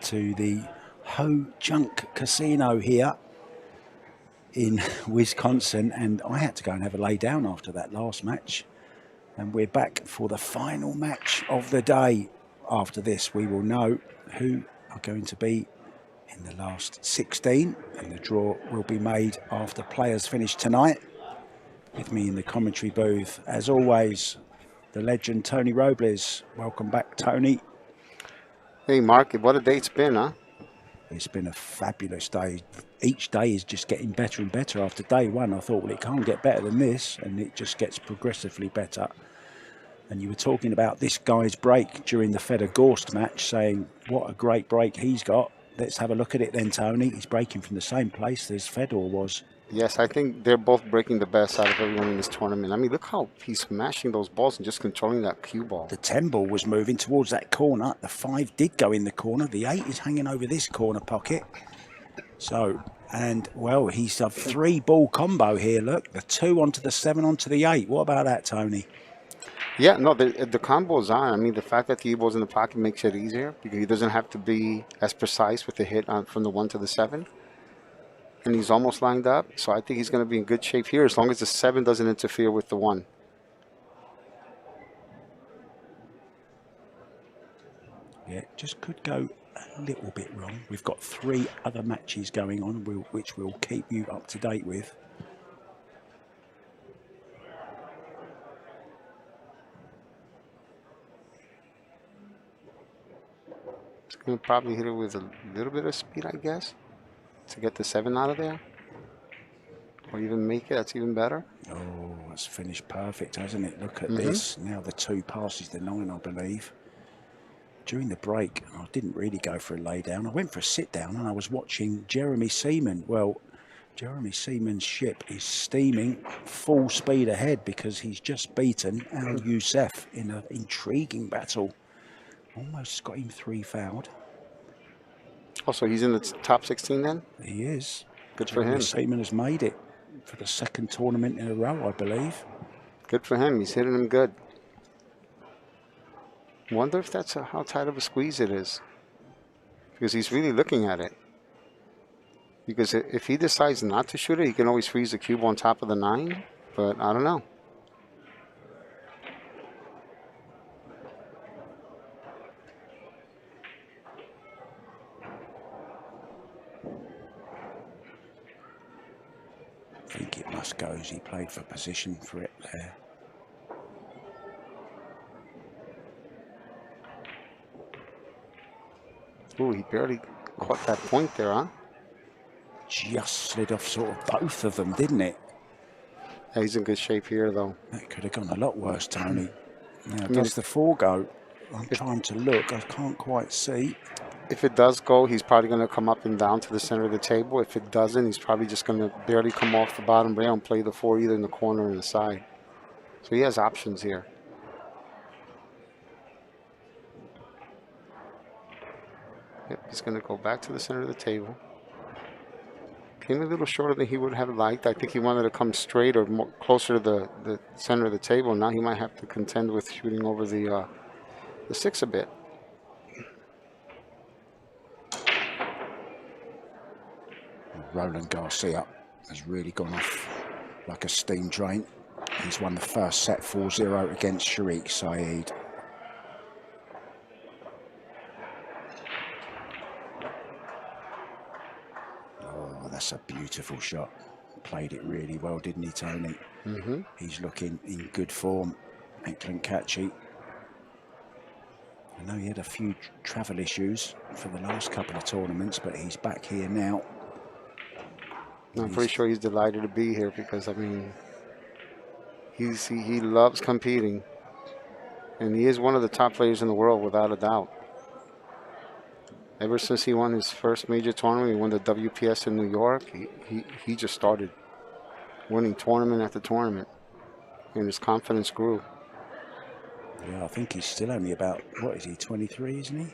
to the Ho Junk Casino here in Wisconsin, and I had to go and have a lay down after that last match. And we're back for the final match of the day. After this, we will know who are going to be in the last 16, and the draw will be made after players finish tonight. With me in the commentary booth, as always, the legend Tony Robles. Welcome back, Tony. Hey, Mark, what a day it's been, huh? It's been a fabulous day. Each day is just getting better and better. After day one, I thought, well, it can't get better than this, and it just gets progressively better. And you were talking about this guy's break during the Federer Gorst match, saying what a great break he's got. Let's have a look at it then, Tony. He's breaking from the same place as Federer was. Yes, I think they're both breaking the best out of everyone in this tournament. I mean, look how he's smashing those balls and just controlling that cue ball. The 10 ball was moving towards that corner. The 5 did go in the corner. The 8 is hanging over this corner pocket. So, and, well, he's a 3-ball combo here, look. The 2 onto the 7 onto the 8. What about that, Tony? Yeah, no, the combo's on. I mean, the fact that the ball's in the pocket makes it easier because he doesn't have to be as precise with the hit from the 1 to the 7. And he's almost lined up, so I think he's going to be in good shape here as long as the 7 doesn't interfere with the 1. Yeah, just could go a little bit wrong. We've got 3 other matches going on, which we'll keep you up to date with. He's going to probably hit it with a little bit of speed, I guess, to get the 7 out of there. Or even make it, that's even better. Oh, that's finished perfect, hasn't it? Look at this. Now the 2 passes the 9, I believe. During the break, I didn't really go for a lay down. I went for a sit down and I was watching Jeremy Seaman. Well, Jeremy Seaman's ship is steaming full speed ahead because he's just beaten Al Youssef in an intriguing battle. Almost got him 3 fouled. Also, he's in the top 16 then? He is. Good for him. Seaman has made it for the 2nd tournament in a row, I believe. Good for him. He's hitting him good. Wonder if that's how tight of a squeeze it is. Because he's really looking at it. Because if he decides not to shoot it, he can always freeze the cube on top of the 9. But I don't know. I think it must go as he played for position for it there. Ooh, he barely caught that point there, huh? Just slid off sort of both of them, didn't it? Yeah, he's in good shape here, though. That could have gone a lot worse, Tony. Now, does the 4 go? I'm trying to look. I can't quite see. If it does go, he's probably going to come up and down to the center of the table. If it doesn't, he's probably just going to barely come off the bottom rail and play the 4 either in the corner or in the side. So he has options here. Yep, he's going to go back to the center of the table. Came a little shorter than he would have liked. I think he wanted to come straight or more closer to the center of the table. Now he might have to contend with shooting over the 6 a bit. Roland Garcia has really gone off like a steam train. He's won the first set 4-0 against Sharik Saeed. Oh, that's a beautiful shot. Played it really well, didn't he, Tony? He's looking in good form. Excellent KACI. I know he had a few travel issues for the last couple of tournaments, but he's back here now. I'm pretty sure he's delighted to be here because, I mean, he loves competing. And he is one of the top players in the world, without a doubt. Ever since he won his first major tournament, he won the WPS in New York, he just started winning tournament after tournament. And his confidence grew. Yeah, I think he's still only about, what is he, 23, isn't he?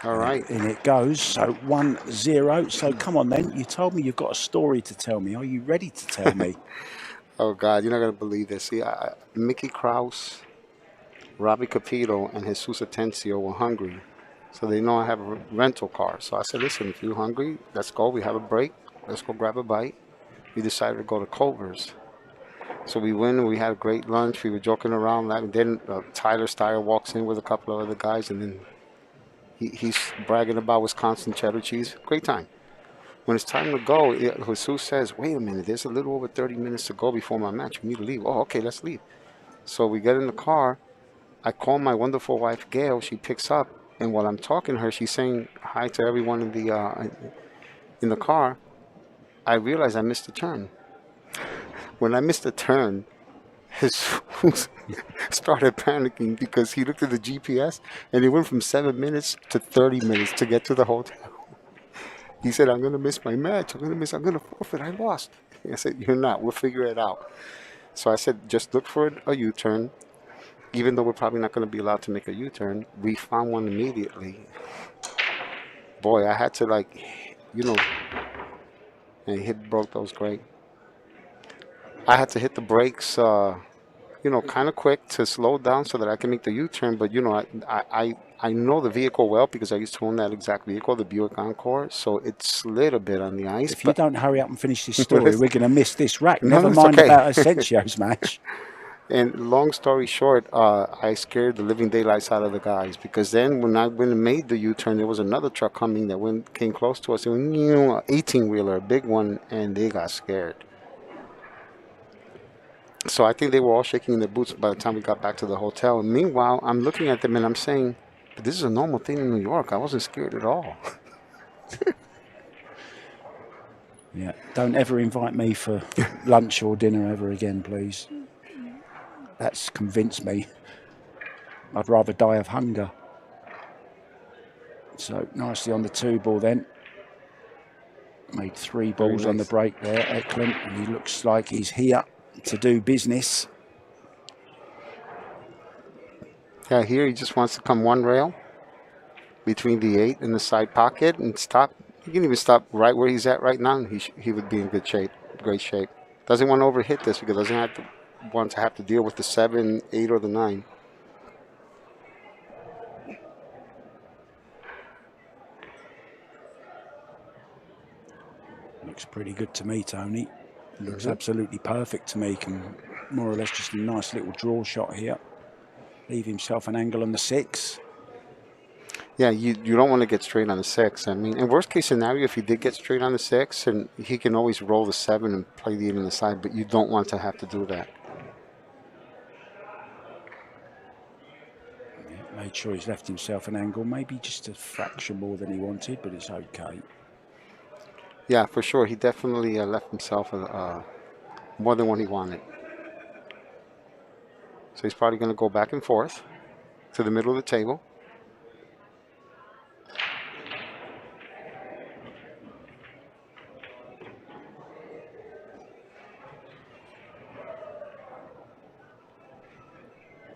All right. In it goes. So 1-0. So come on then. You told me you've got a story to tell me. Are you ready to tell me? Oh, God, you're not going to believe this. See, Mickey Krause Robbie Capito and Jesus Atencio were hungry. So they know I have a rental car. So I said, listen, if you're hungry, let's go. We have a break. Let's go grab a bite. We decided to go to Culver's. So we went and we had a great lunch. We were joking around. And then Tyler Steyer walks in with a couple of other guys, and then he's bragging about Wisconsin cheddar cheese. Great time. When it's time to go, Jesus says, wait a minute, there's a little over 30 minutes to go before my match. We need to leave. Oh, okay, let's leave. So we get in the car. I call my wonderful wife, Gail. She picks up. And while I'm talking to her, she's saying hi to everyone in the car. I realize I missed a turn. When I missed a turn, Jesus started panicking because he looked at the GPS and it went from 7 minutes to 30 minutes to get to the hotel. He said, I'm going to miss my match. I'm going to forfeit. I lost. I said, you're not. We'll figure it out. So I said, just look for a U-turn. Even though we're probably not going to be allowed to make a U-turn, we found one immediately. Boy, I had to and hit broke those great. I had to hit the brakes, kind of quick to slow down so that I can make the U-turn. But, I know the vehicle well because I used to own that exact vehicle, the Buick Encore. So it slid a bit on the ice. If you don't hurry up and finish this story, we're going to miss this rack. No, Never it's mind okay. about Asensio's match. And long story short, I scared the living daylights out of the guys because then when I went and made the U-turn, there was another truck coming that came close to us. It was, an 18-wheeler, a big one, and they got scared. So I think they were all shaking in their boots by the time we got back to the hotel. And meanwhile, I'm looking at them and I'm saying, this is a normal thing in New York. I wasn't scared at all. Yeah, don't ever invite me for lunch or dinner ever again, please. That's convinced me. I'd rather die of hunger. So nicely on the 2-ball then. Made 3 balls nice on the break there, Eklund, and he looks like he's here to do business. Yeah, here he just wants to come one rail between the 8 and the side pocket and stop. He can even stop right where he's at right now. He would be in good shape, great shape. Doesn't want to overhit this because doesn't want to have to deal with the 7, 8, or the 9. Looks pretty good to me, Tony. Looks absolutely perfect to me. Can more or less just a nice little draw shot here. Leave himself an angle on the 6. Yeah, you don't want to get straight on the 6. I mean, in worst case scenario, if he did get straight on the 6, and he can always roll the 7 and play the 8 on the side, but you don't want to have to do that. Yeah, made sure he's left himself an angle, maybe just a fraction more than he wanted, but it's okay. Yeah, for sure. He definitely left himself more than what he wanted. So he's probably going to go back and forth to the middle of the table.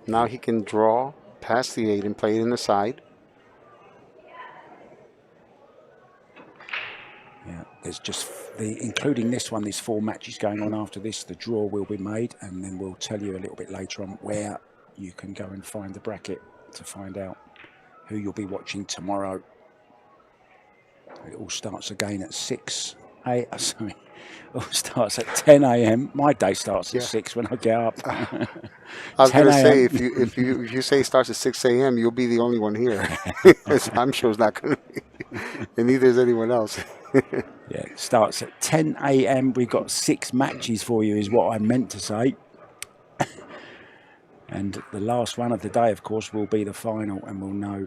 Now he can draw past the 8 and play it in the side. Yeah, there's just including this one, there's 4 matches going on after this. The draw will be made, and then we'll tell you a little bit later on where you can go and find the bracket to find out who you'll be watching tomorrow. It all starts again at 6 a.m. Sorry, it all starts at 10 a.m. My day starts at 6 when I get up. I was going to say, if you say it starts at 6 a.m., you'll be the only one here. I'm sure it's not going to be. And neither is anyone else. Yeah, it starts at 10 a.m. We've got 6 matches for you, is what I meant to say. And the last one of the day, of course, will be the final, and we'll know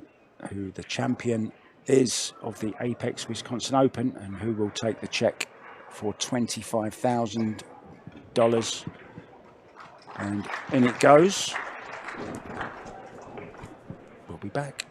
who the champion is of the Apex Wisconsin Open and who will take the check for $25,000. And in it goes. We'll be back.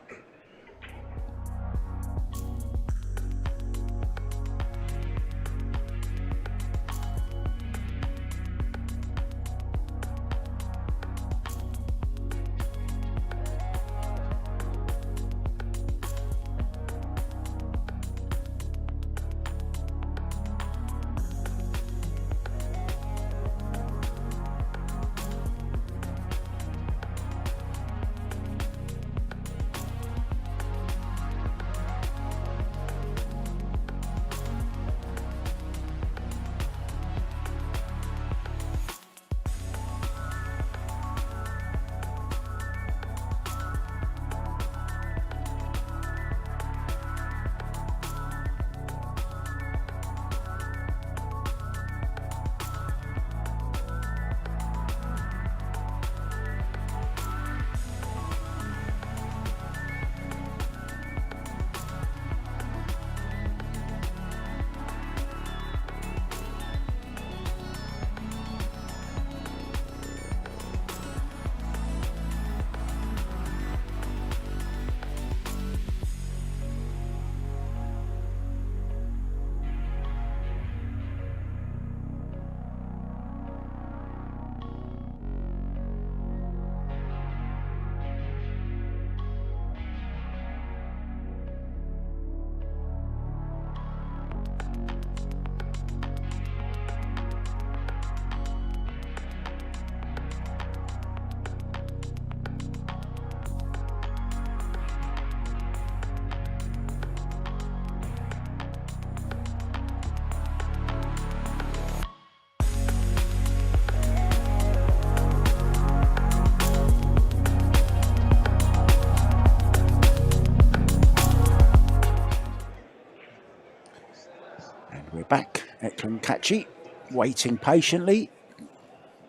back. KACI waiting patiently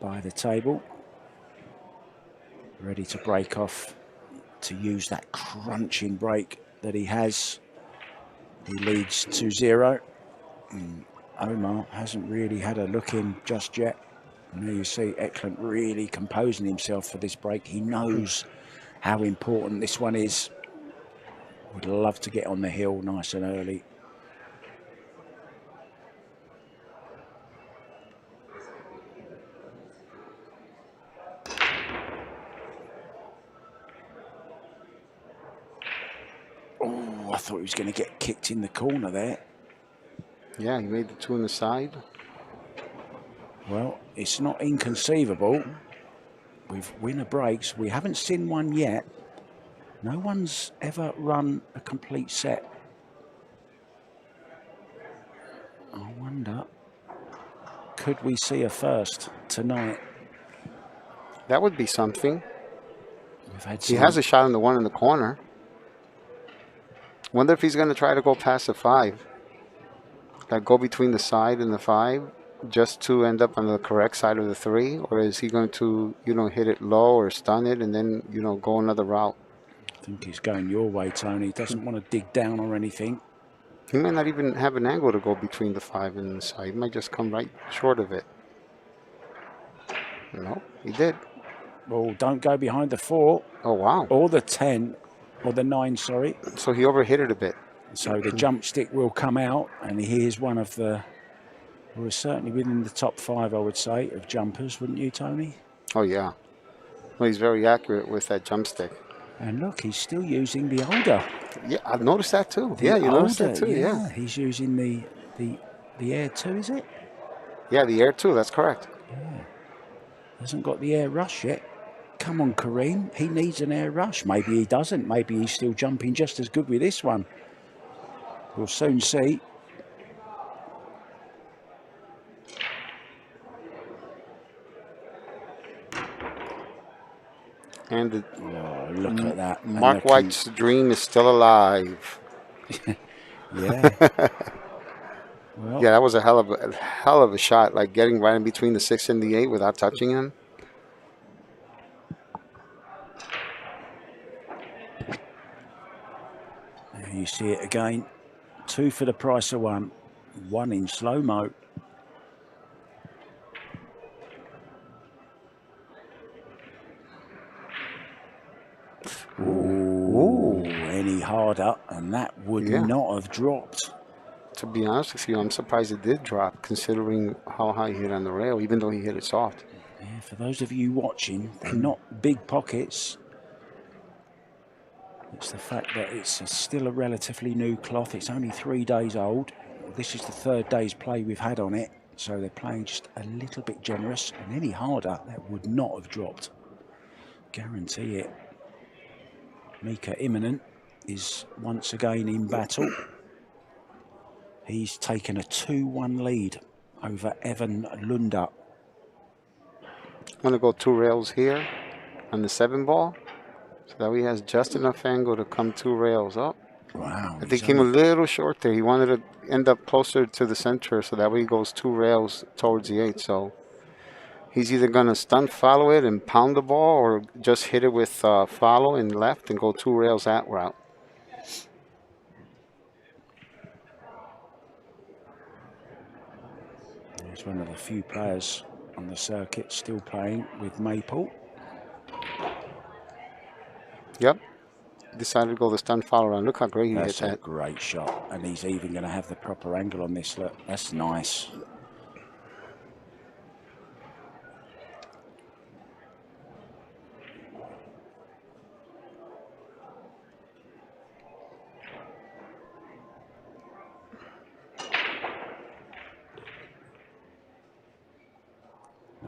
by the table, ready to break off, to use that crunching break that he has. He leads 2-0. Omar hasn't really had a look in just yet. And there you see Eklund really composing himself for this break. He knows how important this one is. Would love to get on the hill nice and early. Oh, I thought he was going to get kicked in the corner there. Yeah, he made the 2 on the side. Well, it's not inconceivable. With winner breaks, we haven't seen one yet. No one's ever run a complete set. I wonder, could we see a first tonight? That would be something. We've had He has a shot on the 1 in the corner. Wonder if he's going to try to go past the 5. Like go between the side and the 5 just to end up on the correct side of the 3? Or is he going to, hit it low or stun it and then, go another route? I think he's going your way, Tony. He doesn't want to dig down or anything. He might not even have an angle to go between the 5 and the side. He might just come right short of it. No, he did. Well, don't go behind the 4. Oh, wow. Or the 10, or the 9, sorry. So he overhit it a bit. So the jump stick will come out, and he is one of the, we're certainly within the top 5, I would say, of jumpers, wouldn't you, Tony? Oh, yeah. Well, he's very accurate with that jump stick. And look, he's still using the older. Yeah, I've noticed that too. Yeah, you noticed that too, yeah. He's using the Air 2, is it? Yeah, the Air 2, that's correct. Yeah. Hasn't got the air rush yet. Come on, Kareem. He needs an air rush. Maybe he doesn't. Maybe he's still jumping just as good with this one. We'll soon see. And look at that. Mark White's dream is still alive. Yeah. Well, yeah, that was a hell of a shot, like getting right in between the 6 and the 8 without touching him. There you see it again. 2 for the price of 1. 1 in slow-mo. Ooh, any harder, and that would not have dropped. To be honest with you, I'm surprised it did drop, considering how high he hit on the rail, even though he hit it soft. Yeah, for those of you watching, they're not big pockets. It's the fact that it's still a relatively new cloth. It's only 3 days old. This is the 3rd day's play we've had on it, so they're playing just a little bit generous, and any harder, that would not have dropped. Guarantee it. Mika Imminent is once again in battle. He's taken a 2-1 lead over Evan Lunda. I'm going to go 2 rails here on the 7 ball, so that he has just enough angle to come 2 rails up. Wow. I think he came a little short there. He wanted to end up closer to the center, so that way he goes 2 rails towards the 8. So he's either going to stunt follow it and pound the ball, or just hit it with follow and left and go 2 rails that route. He's one of the few players on the circuit still playing with Maple. Yep. Decided to go the stunt follow around. Look how great he hit that. That's a great shot. And he's even going to have the proper angle on this. Look, that's nice.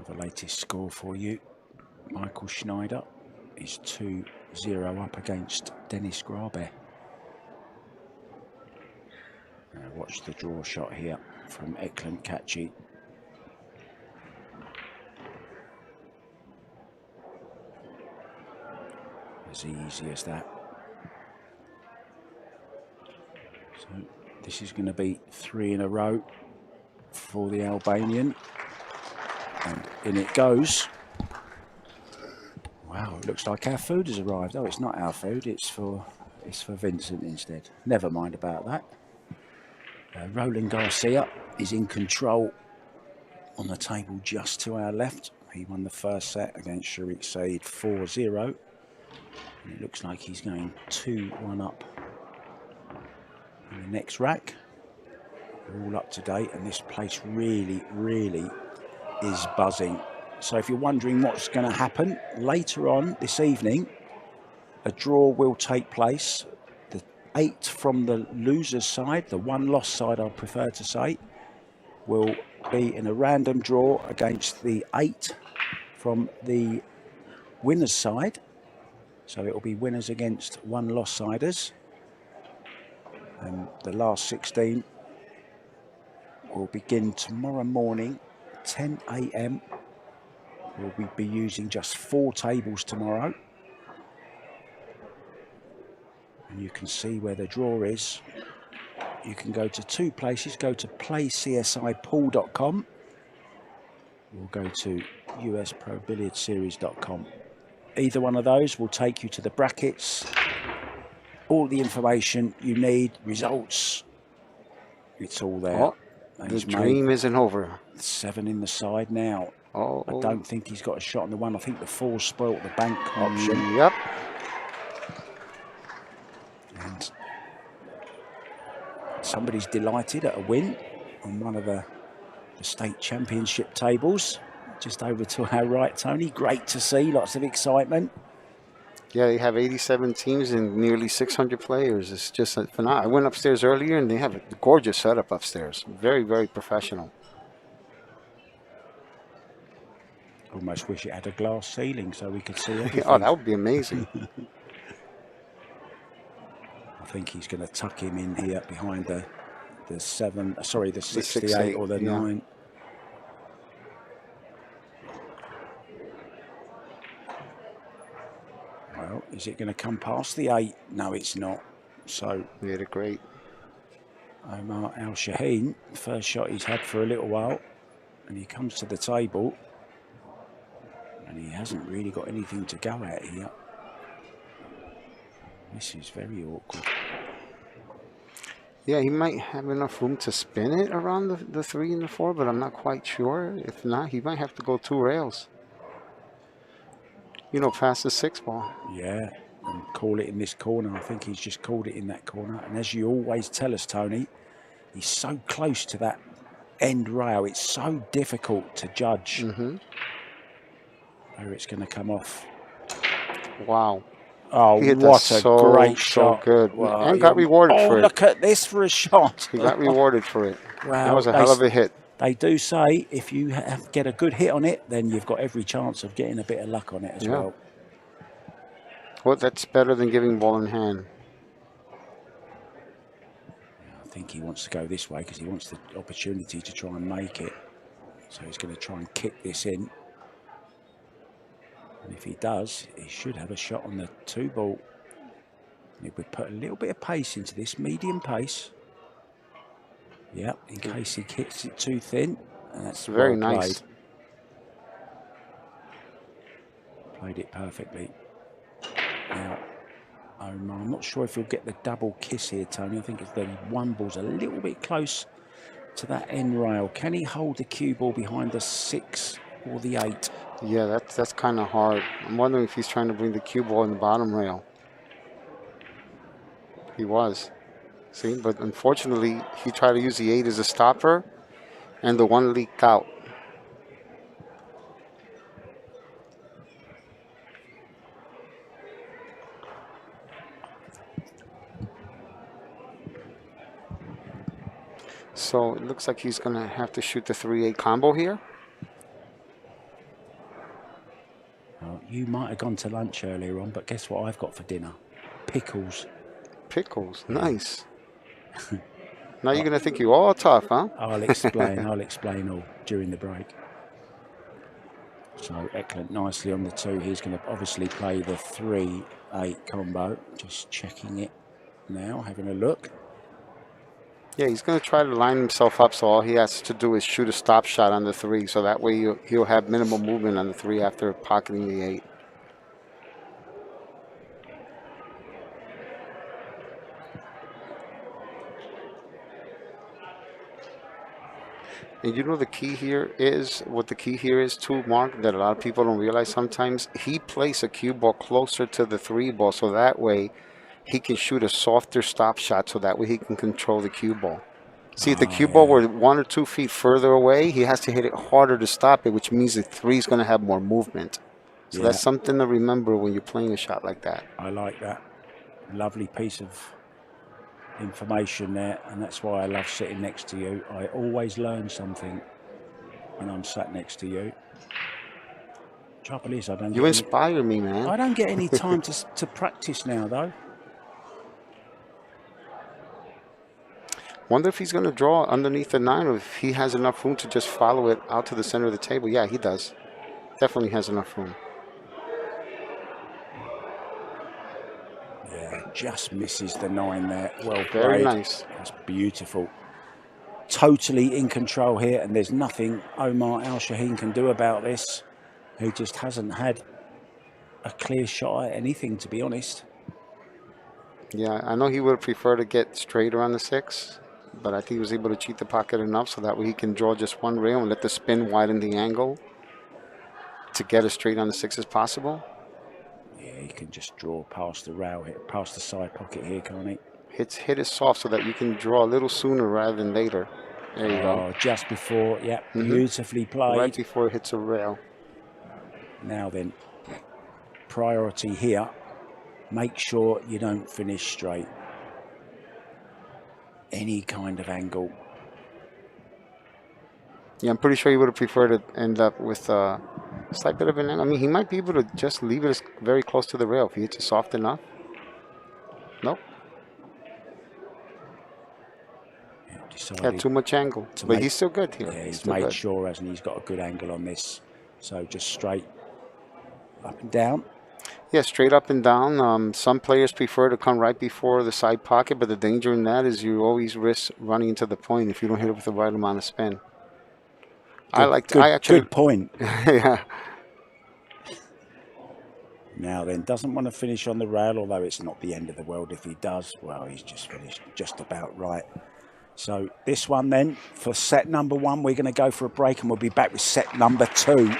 The latest score for you. Michael Schneider is 2-0 up against Dennis Grabe. Watch the draw shot here from Eklund KACI. As easy as that. So this is going to be 3 in a row. for the Albanian. And in it goes. Wow, it looks like our food has arrived. Oh, it's not our food, it's for Vincent instead. Never mind about that. Roland Garcia is in control on the table just to our left. He won the first set against Sharik Saeed 4-0. And it looks like he's going 2-1 up in the next rack. We're all up to date, and this place really, really is buzzing. So if you're wondering what's going to happen, later on this evening, a draw will take place. The 8 from the loser's side, the one loss side I prefer to say, will be in a random draw against the 8 from the winner's side. So it will be winners against one loss siders. And the last 16 will begin tomorrow morning, 10 AM. We'll be using just 4 tables tomorrow. And you can see where the draw is. You can go to 2 places. Go to playcsipool.com or go to usprobilliardseries.com. Either one of those will take you to the brackets, all the information you need, results. It's all there. Oh, the dream isn't over. 7 in the side now. Oh, I don't think he's got a shot on the 1. I think the 4 spoilt the bank option. Yep. And somebody's delighted at a win on one of the state championship tables. Just over to our right, Tony. Great to see, lots of excitement. Yeah, they have 87 teams and nearly 600 players. It's just phenomenal. I went upstairs earlier, and they have a gorgeous setup upstairs. Very, very professional. Almost wish it had a glass ceiling so we could see everything. Oh, that would be amazing. I think he's going to tuck him in here behind the 68 or the 9. Well, is it going to come past the 8? No, it's not. So he had a great. Omar ALSHAHEEN, first shot he's had for a little while, and he comes to the table, and he hasn't really got anything to go at here. This is very awkward. Yeah, he might have enough room to spin it around the 3 and the 4, but I'm not quite sure. If not, he might have to go 2 rails. You know, past the 6 ball. Yeah, and call it in this corner. I think he's just called it in that corner. And as you always tell us, Tony, he's so close to that end rail. It's so difficult to judge where it's going to come off. Wow. Oh, what a great shot. So good. Wow. And got rewarded for it. Oh, look at this for a shot. He got rewarded for it. Wow. That was a hell of a hit. They do say if you get a good hit on it, then you've got every chance of getting a bit of luck on it as well. Well, that's better than giving ball in hand. I think he wants to go this way because he wants the opportunity to try and make it. So he's going to try and kick this in. And if he does, he should have a shot on the 2 ball. He would put a little bit of pace into this, medium pace. Yep, in case he kicks it too thin. And that's very well nice. Played it perfectly. Now, I'm not sure if he'll get the double kiss here, Tony. I think if the 1 ball's a little bit close to that end rail. Can he hold the cue ball behind the 6 or the 8? Yeah, that's kind of hard. I'm wondering if he's trying to bring the cue ball in the bottom rail. He was. See, but unfortunately, he tried to use the 8 as a stopper, and the 1 leaked out. So it looks like he's going to have to shoot the 3-8 combo here. Well, you might have gone to lunch earlier on, but guess what I've got for dinner? Pickles. Pickles, nice. Now you're going to think you're all tough, huh? I'll explain all during the break. So Eklund nicely on the 2. He's going to obviously play the 3-8 combo. Just checking it now, having a look. Yeah, he's going to try to line himself up, so all he has to do is shoot a stop shot on the 3, so that way he'll have minimal movement on the 3 after pocketing the 8. And you know the key here is, what the key here is too, Mark, that a lot of people don't realize sometimes, he plays a cue ball closer to the 3 ball, so that way he can shoot a softer stop shot, so that way he can control the cue ball. See, if the cue ball were 1 or 2 feet further away, he has to hit it harder to stop it, which means the 3 is going to have more movement. So that's something to remember when you're playing a shot like that. I like that. Lovely piece of information there, and that's why I love sitting next to you. I always learn something when I'm sat next to you. Trouble is, I don't. You inspire me, man. I don't get any time to practice now, though. Wonder if he's going to draw underneath the 9, or if he has enough room to just follow it out to the center of the table. Yeah, he does. Definitely has enough room. Yeah, just misses the 9 there. Well played. Very nice. That's beautiful. Totally in control here, and there's nothing Omar ALSHAHEEN can do about this. He just hasn't had a clear shot at anything, to be honest. Yeah, I know he would prefer to get straight around the 6, but I think he was able to cheat the pocket enough so that way he can draw just one rail and let the spin widen the angle to get as straight on the 6 as possible. Yeah, he can just draw past the rail, hit past the side pocket here, can't he? Hit it soft so that you can draw a little sooner rather than later. There you go. Just before, yeah, beautifully played. Right before it hits a rail. Now then, priority here, make sure you don't finish straight. Any kind of angle. Yeah, I'm pretty sure he would have preferred to end up with a slight bit of an angle. I mean, he might be able to just leave it very close to the rail if he hits it soft enough. Nope. Had too much angle, but he's still good here. Yeah, he's made sure, hasn't he? He's got a good angle on this. So just straight up and down. Yeah, straight up and down. Some players prefer to come right before the side pocket, but the danger in that is you always risk running into the point if you don't hit it with the right amount of spin. Good point. Yeah. Now then, doesn't want to finish on the rail, although it's not the end of the world if he does. Well, he's just finished just about right. So this one then, for set number 1, we're going to go for a break and we'll be back with set number 2.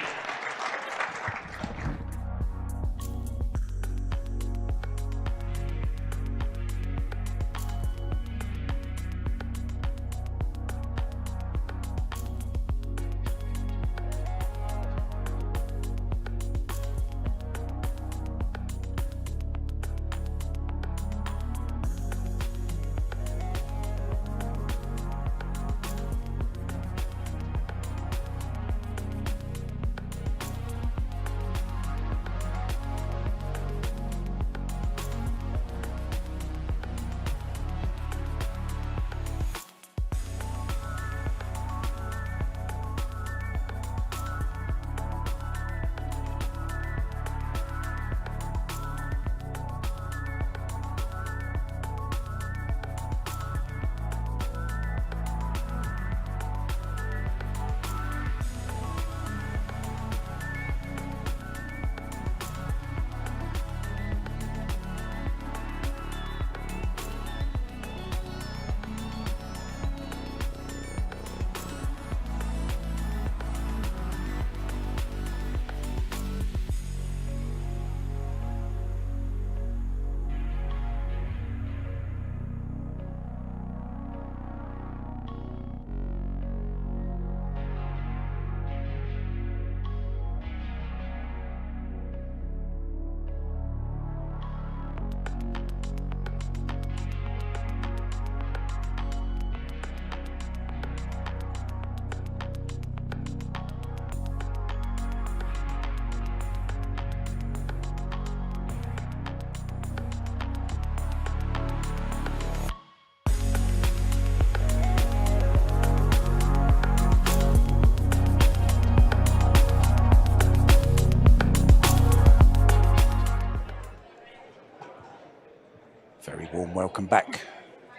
Welcome back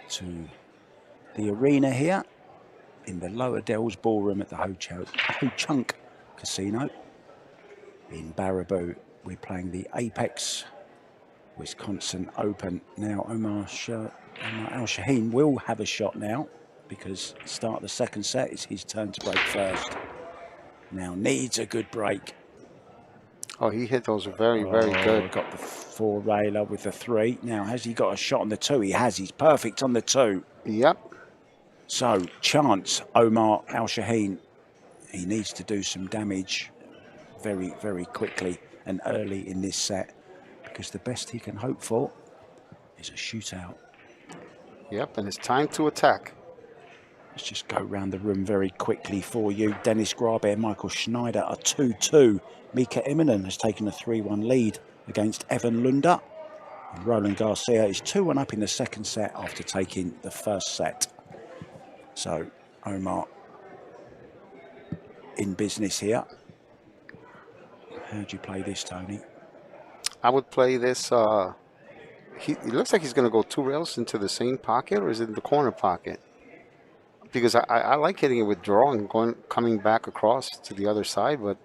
to the arena here in the Lower Dells Ballroom at the Ho Chunk Casino in Baraboo. We're playing the Apex Wisconsin Open. Now Omar ALSHAHEEN will have a shot now because start of the second set, it's his turn to break first. Now needs a good break. Oh, he hit those very good. Got the 4-railer with the 3. Now, has he got a shot on the 2? He has. He's perfect on the 2. Yep. So, chance, Omar ALSHAHEEN. He needs to do some damage very, very quickly and early in this set because the best he can hope for is a shootout. Yep, and it's time to attack. Let's just go around the room very quickly for you. Dennis Graber, Michael Schneider are 2-2. Mika Immonen has taken a 3-1 lead against Evan Lunder. And Roland Garcia is 2-1 up in the second set after taking the first set. So, Omar in business here. How do you play this, Tony? I would play this. It looks like he's going to go 2 rails into the same pocket, or is it in the corner pocket? Because I like hitting it with draw and coming back across to the other side, but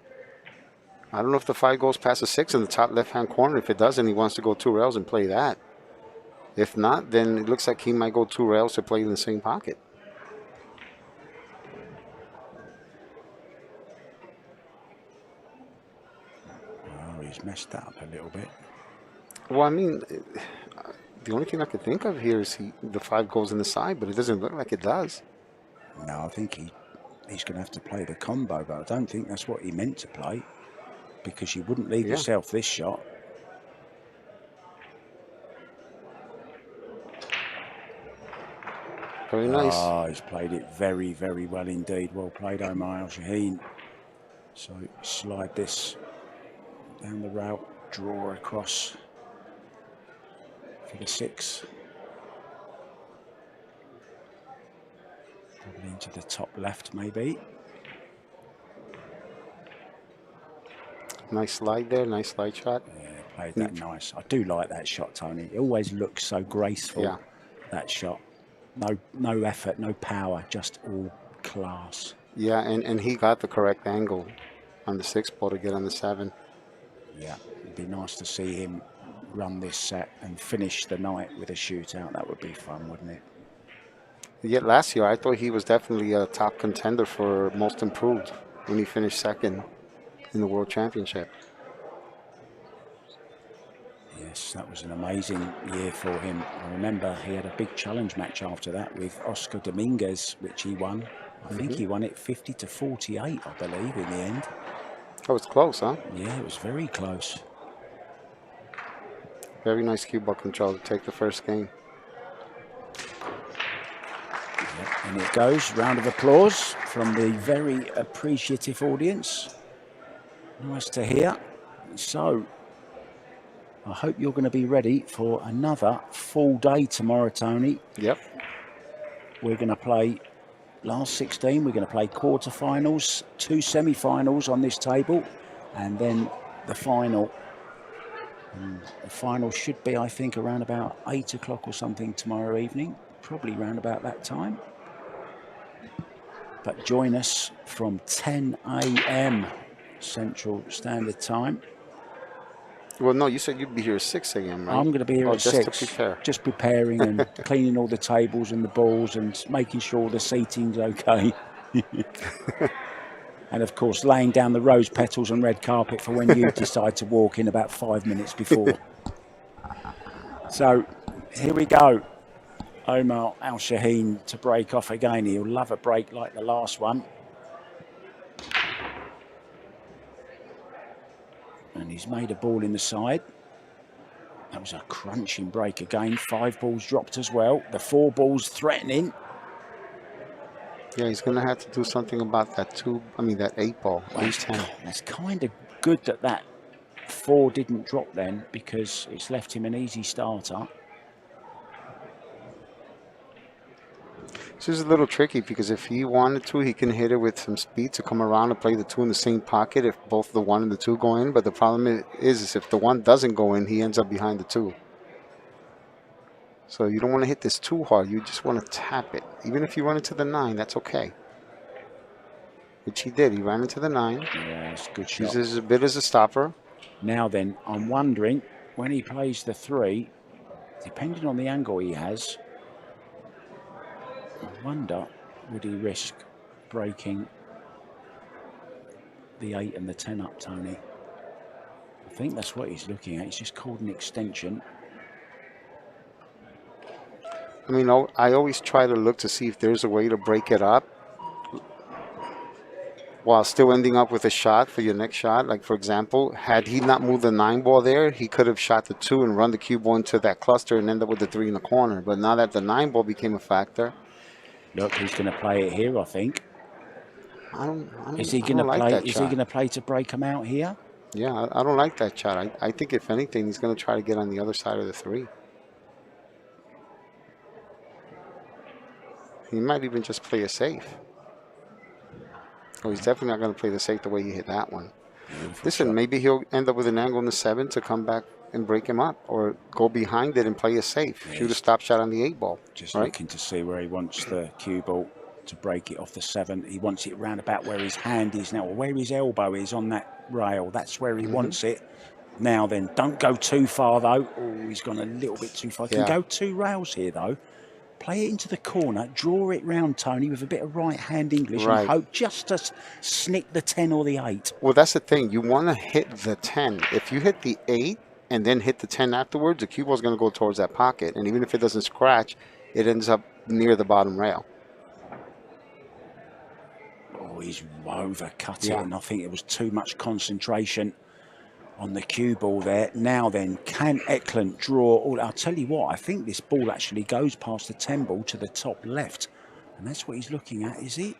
I don't know if the 5 goes past the 6 in the top left-hand corner. If it does, then he wants to go 2 rails and play that. If not, then it looks like he might go 2 rails to play in the same pocket. Oh, he's messed that up a little bit. Well, I mean, the only thing I could think of here is the 5 goes in the side, but it doesn't look like it does. No, I think he's going to have to play the combo, but I don't think that's what he meant to play because you wouldn't leave yourself this shot. Very nice. Oh, he's played it very, very well indeed. Well played, Omar ALSHAHEEN. So slide this down the rail, draw across for the 6. Probably into the top left, maybe. Nice slide there, nice slide shot. Yeah, played that nice. I do like that shot, Tony. It always looks so graceful, that shot. No effort, no power, just all class. Yeah, and he got the correct angle on the 6 ball to get on the 7. Yeah, it'd be nice to see him run this set and finish the night with a shootout. That would be fun, wouldn't it? Yet last year, I thought he was definitely a top contender for most improved when he finished second in the World Championship. Yes, that was an amazing year for him. I remember he had a big challenge match after that with Oscar Dominguez, which he won. I think he won it 50-48, I believe, in the end. Oh, it's close, huh? Yeah, it was very close. Very nice cue ball control to take the first game. Yep, and it goes. Round of applause from the very appreciative audience. Nice to hear. So, I hope you're going to be ready for another full day tomorrow, Tony. Yep. We're going to play last 16. We're going to play quarterfinals, 2 semi-finals on this table, and then the final. And the final should be, I think, around about 8 o'clock or something tomorrow evening, probably around about that time. But join us from 10 a.m. Central Standard Time. Well, no, you said you'd be here at 6 a.m., right? I'm going to be here at just 6. to prepare. Just preparing and cleaning all the tables and the balls and making sure the seating's okay. And, of course, laying down the rose petals and red carpet for when you decide to walk in about 5 minutes before. So, here we go. Omar ALSHAHEEN to break off again. He'll love a break like the last one. And he's made a ball in the side. That was a crunching break again. 5 balls dropped as well. The 4 balls threatening. Yeah, he's going to have to do something about that that 8 ball. Well, it's kind of good that 4 didn't drop then because it's left him an easy starter. This is a little tricky because if he wanted to, he can hit it with some speed to come around and play the 2 in the same pocket if both the 1 and the 2 go in. But the problem is if the 1 doesn't go in, he ends up behind the 2. So you don't want to hit this too hard. You just want to tap it. Even if you run into the 9, that's okay. Which he did. He ran into the 9. Yeah, it's a good shot. Uses a bit as a stopper. Now then, I'm wondering, when he plays the 3, depending on the angle he has, I wonder, would he risk breaking the 8 and the 10 up, Tony? I think that's what he's looking at. He's just called an extension. I mean, I always try to look to see if there's a way to break it up while still ending up with a shot for your next shot. Like, for example, had he not moved the 9 ball there, he could have shot the 2 and run the cue ball into that cluster and end up with the 3 in the corner. But now that the 9 ball became a factor. Look, he's going to play it here, I think. Is he going to play? Is he going to play to break him out here? Yeah, I don't like that shot. I think if anything, he's going to try to get on the other side of the 3. He might even just play it safe. Oh, he's definitely not going to play the safe the way he hit that one. Listen, maybe he'll end up with an angle in the 7 to come back and break him up, or go behind it and play it safe. Yeah, shoot a stop shot on the 8 ball. Just looking to see where he wants the cue ball to break it off the 7. He wants it round about where his hand is now, or where his elbow is on that rail. That's where he wants it. Now then, don't go too far though. Oh, he's gone a little bit too far. Can go 2 rails here though. Play it into the corner, draw it round, Tony, with a bit of right-hand English and hope just to snick the 10 or the 8. Well, that's the thing. You want to hit the 10. If you hit the 8 and then hit the 10 afterwards, the cue ball is going to go towards that pocket. And even if it doesn't scratch, it ends up near the bottom rail. Oh, he's overcut it, and I think it was too much concentration on the cue ball there. Now then, can Eklund draw all? I'll tell you what, I think this ball actually goes past the 10 ball to the top left. And that's what he's looking at, is he?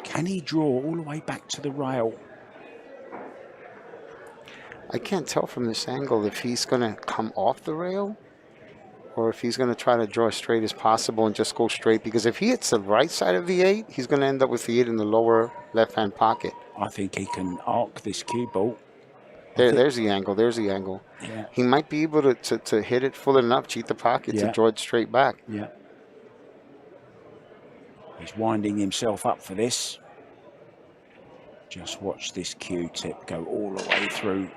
Can he draw all the way back to the rail? I can't tell from this angle if he's going to come off the rail or if he's going to try to draw as straight as possible and just go straight. Because if he hits the right side of the 8, he's going to end up with the 8 in the lower left-hand pocket. I think he can arc this cue ball. There's the angle. There's the angle. Yeah. He might be able to hit it full enough, cheat the pocket to draw it straight back. Yeah. He's winding himself up for this. Just watch this cue tip go all the way through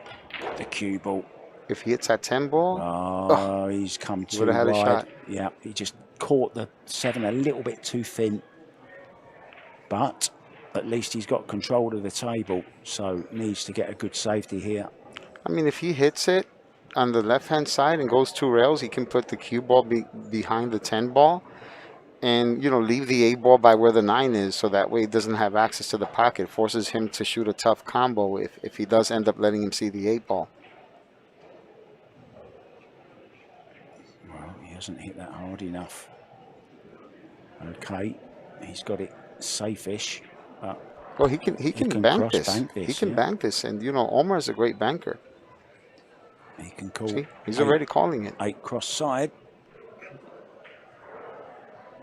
the cue ball. If he hits that 10 ball, he's come too wide. Would have had a shot. Yeah, he just caught the 7 a little bit too thin. But at least he's got control of the table, so needs to get a good safety here. I mean, if he hits it on the left-hand side and goes 2 rails, he can put the cue ball behind the 10 ball and, you know, leave the 8 ball by where the 9 is, so that way he doesn't have access to the pocket. Forces him to shoot a tough combo if he does end up letting him see the 8 ball. Well, he hasn't hit that hard enough. Okay, he's got it safe-ish. Well, he can bank this. He can yeah. bank this, and you know Omar is a great banker. He can call. See, he's already calling it. 8 cross side.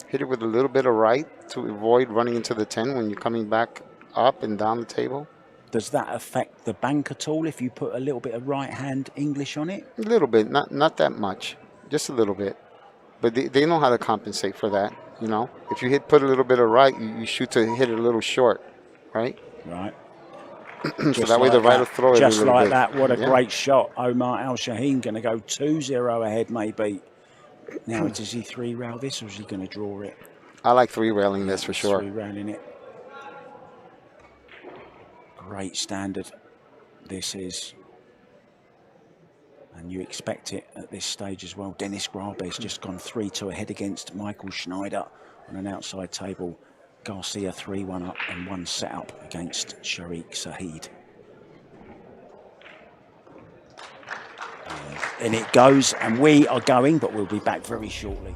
Hit it with a little bit of right to avoid running into the 10 when you're coming back up and down the table. Does that affect the bank at all if you put a little bit of right-hand English on it? A little bit, not that much, just a little bit. But they know how to compensate for that. You know, if you put a little bit of right, you shoot to hit it a little short, right? Right. So that way the right will throw it a little bit. Just like that, what a great shot. Omar ALSHAHEEN going to go 2-0 ahead maybe. Now, does he 3-rail this or is he going to draw it? I like 3-railing this for sure. 3-railing it. Great standard this is. And you expect it at this stage as well. Dennis Grabe's just gone 3-2 ahead against Michael Schneider on an outside table. Garcia 3-1 up and 1 set up against Sharik Saeed. And it goes, and we are going, but we'll be back very shortly.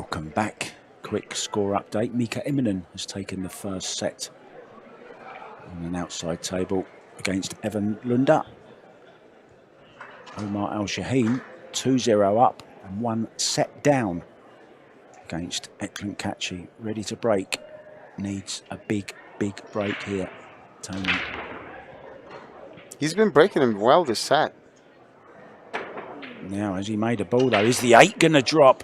Welcome back. Quick score update. Mika Immonen has taken the first set on an outside table against Evan Lunda. Omar ALSHAHEEN 2-0 up and 1 set down against excellent KACI. Ready to break. Needs a big break here, Tony. He's been breaking him well this set. Now, has he made a ball though? Is the 8 going to drop?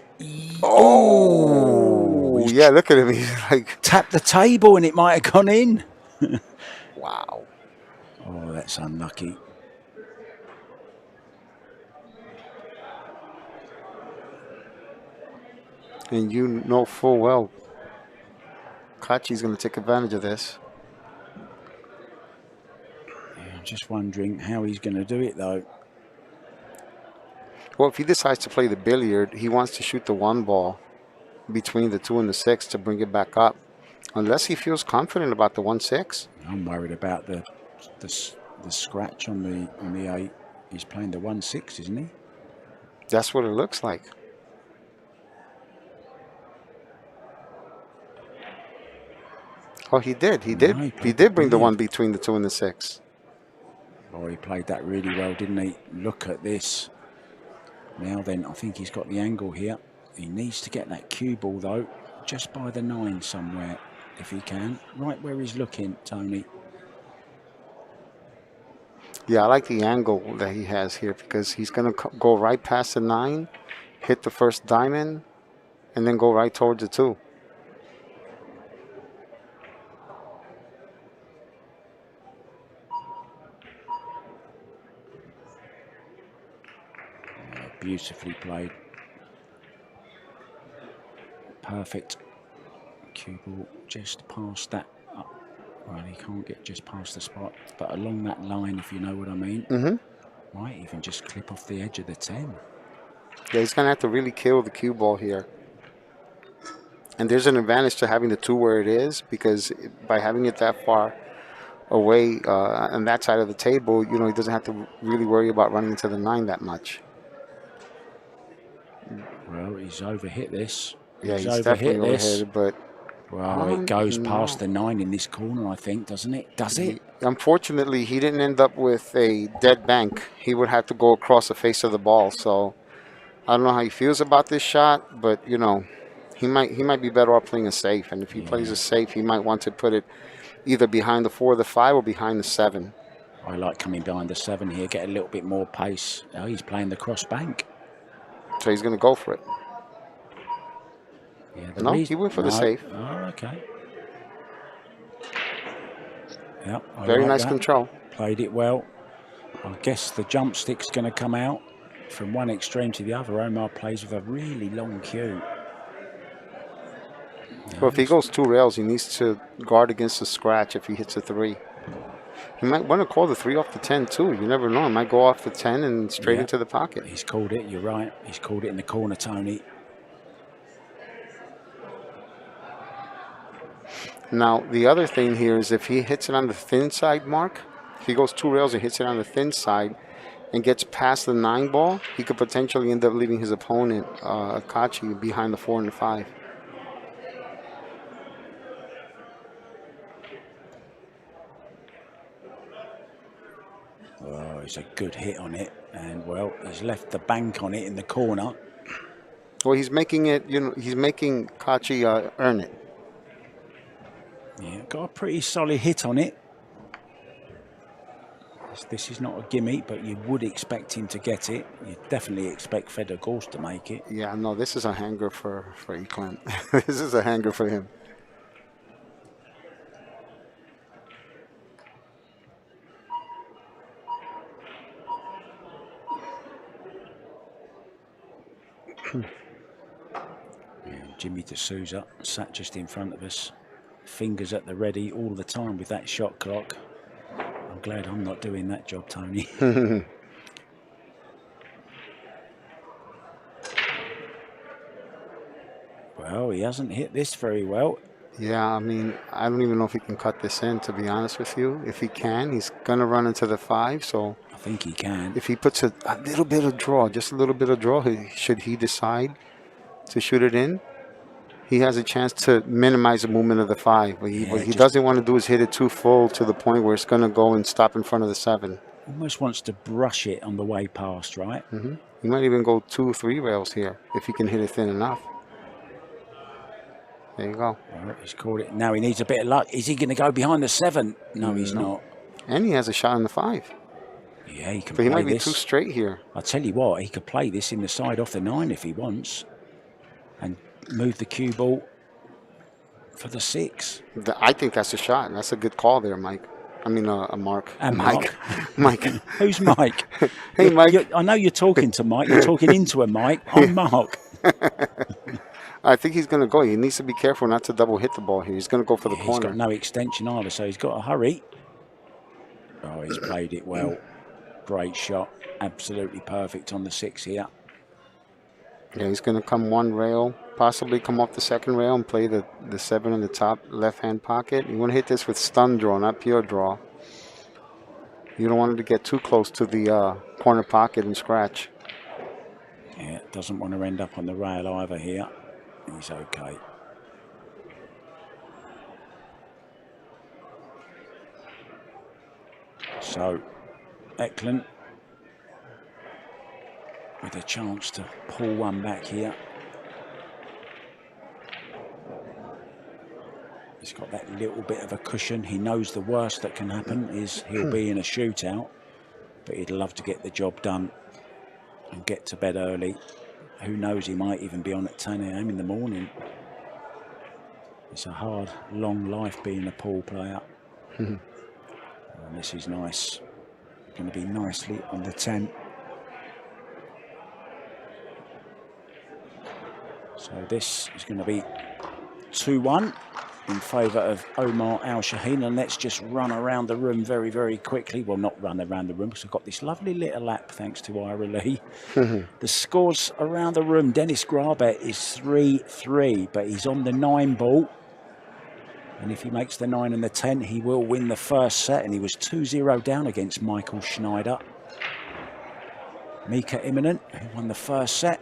Oh, yeah, look at him. He's like... Tapped the table and it might have gone in. Wow. Oh, that's unlucky. And you know full well KACI's going to take advantage of this. Yeah, I'm just wondering how he's going to do it though. Well, if he decides to play the billiard, he wants to shoot the 1 ball between the 2 and the 6 to bring it back up. Unless he feels confident about the 1-6. I'm worried about the scratch on the 8. He's playing the 1-6, isn't he? That's what it looks like. Oh, he did. He did. No, He did bring the 1 between the 2 and the 6. Oh, he played that really well, didn't he? Look at this. Now then, I think he's got the angle here. He needs to get that cue ball, though, just by the 9 somewhere, if he can. Right where he's looking, Tony. Yeah, I like the angle that he has here because he's going to go right past the 9, hit the first diamond, and then go right towards the 2. Beautifully played. Perfect. Cue ball just past that. Well, he can't get just past the spot, but along that line, if you know what I mean. Might even just clip off the edge of the 10. Yeah, he's going to have to really kill the cue ball here. And there's an advantage to having the 2 where it is, because by having it that far away on that side of the table, you know, he doesn't have to really worry about running into the 9 that much. Well, he's overhit this. Yeah, he's definitely overhit, but... Well, it goes past the 9 in this corner, I think, doesn't it? Does it? Unfortunately, he didn't end up with a dead bank. He would have to go across the face of the ball. So I don't know how he feels about this shot, but, you know, he might be better off playing a safe. And if he plays a safe, he might want to put it either behind the 4 or the 5 or behind the 7. I like coming behind the 7 here, get a little bit more pace. Oh, he's playing the cross bank. So he's going to go for it. Yeah, no, he went for the safe. Oh, okay. Yep, very nice control. Played it well. I guess the jump stick's going to come out from one extreme to the other. Omar plays with a really long cue. Well, if he goes 2 rails, he needs to guard against the scratch if he hits a 3. He might want to call the 3 off the 10 too. You never know. He might go off the 10 and straight into the pocket. He's called it. You're right. He's called it in the corner, Tony. Now, the other thing here is if he hits it on the thin side, Mark, if he goes 2 rails and hits it on the thin side and gets past the 9 ball, he could potentially end up leaving his opponent, KACI, behind the 4 and the 5. Oh, it's a good hit on it. And, well, he's left the bank on it in the corner. Well, he's making it, you know, he's making KACI earn it. Yeah, got a pretty solid hit on it. This is not a gimme, but you would expect him to get it. You definitely expect Fedor Gors to make it. Yeah, no, this is a hanger for Ekland. This is a hanger for him. Jimmy D'Souza sat just in front of us. Fingers at the ready all the time with that shot clock. I'm glad I'm not doing that job, Tony. Well, he hasn't hit this very well. Yeah, I mean, I don't even know if he can cut this in, to be honest with you. If he can, he's going to run into the 5, so... I think he can. If he puts a little bit of draw, just a little bit of draw, should he decide to shoot it in? he has a chance to minimize the movement of the 5. What Yeah, he just doesn't want to do is hit it too full to the point where it's going to go and stop in front of the 7. almost wants to brush it on the way past, right? He might even go 2 or 3 rails here if he can hit it thin enough. There you go. Well, he's caught it. Now he needs a bit of luck. Is he going to go behind the 7? No, he's not. And he has a shot on the 5. Yeah, he can But he play might be this. too straight here. I'll tell you what, he could play this in the side off the 9 if he wants, and move the cue ball for the 6. I think that's a shot. That's a good call there, Mike. I mean, Mark. And Mike. Mike. Who's Mike? Hey, Mike. I know you're talking to Mike. You're talking into a mic. I'm Mark. I think he's going to go. He needs to be careful not to double hit the ball here. He's going to go for the corner. He's got no extension either, so he's got to hurry. Oh, he's played it well. Great shot. Absolutely perfect on the 6 here. Yeah, he's going to come 1 rail, possibly come off the 2nd rail and play the 7 in the top left-hand pocket. You want to hit this with stun draw, not pure draw. You don't want him to get too close to the corner pocket and scratch. Yeah, doesn't want to end up on the rail either here. He's okay. So, Eklund with a chance to pull one back here. He's got that little bit of a cushion. He knows the worst that can happen is he'll be in a shootout, but he'd love to get the job done and get to bed early. Who knows, he might even be on at 10 a.m. in the morning. It's a hard, long life being a pool player. And this is nice. Going to be nicely on the 10. So this is going to be 2-1 in favour of Omar ALSHAHEEN. And let's just run around the room very, very quickly. Well, not run around the room because I've got this lovely little lap thanks to Ira Lee. The scores around the room. Dennis Grabet is 3-3, but he's on the 9 ball. And if he makes the 9 and the 10, he will win the first set. And he was 2-0 down against Michael Schneider. Mika Imminent, who won the first set.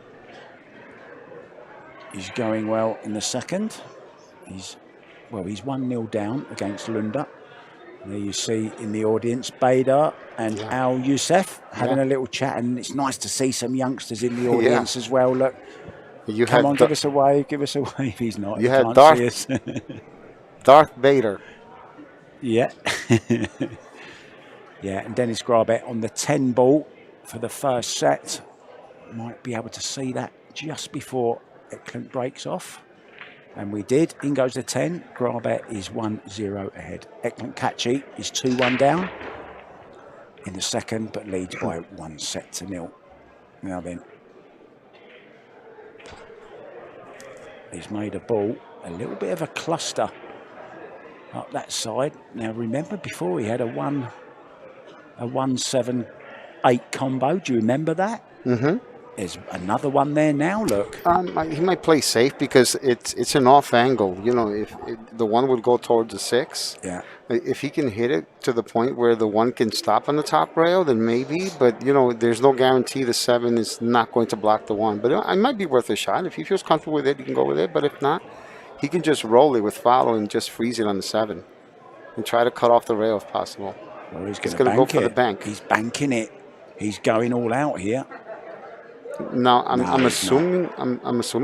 He's going well in the second. He's 1-0 down against Lunda. And there you see in the audience Bader and Al Youssef having a little chat, and it's nice to see some youngsters in the audience as well. Look, come on, give us a wave, give us a wave. He's not. You he had can't see us. Darth Vader. Yeah. Yeah, and Dennis Grabet on the 10 ball for the first set. Might be able to see that just before Eklund breaks off. And we did. In goes the 10. Grabet is 1-0 ahead. Eklund KACI is 2-1 down in the second, but leads by 1-0. Now then, he's made a ball, a little bit of a cluster up that side. Now remember before he had a 1-7-8 combo. Do you remember that? There's another one there now, look. He might play safe because it's an off angle. You know, if the 1 would go towards the 6. Yeah. If he can hit it to the point where the 1 can stop on the top rail, then maybe. But, you know, there's no guarantee the 7 is not going to block the 1. But it might be worth a shot. If he feels comfortable with it, he can go with it. But if not, he can just roll it with follow and just freeze it on the 7 and try to cut off the rail if possible. Well, he's going to go for the bank. He's banking it. He's going all out here. Now, I'm assuming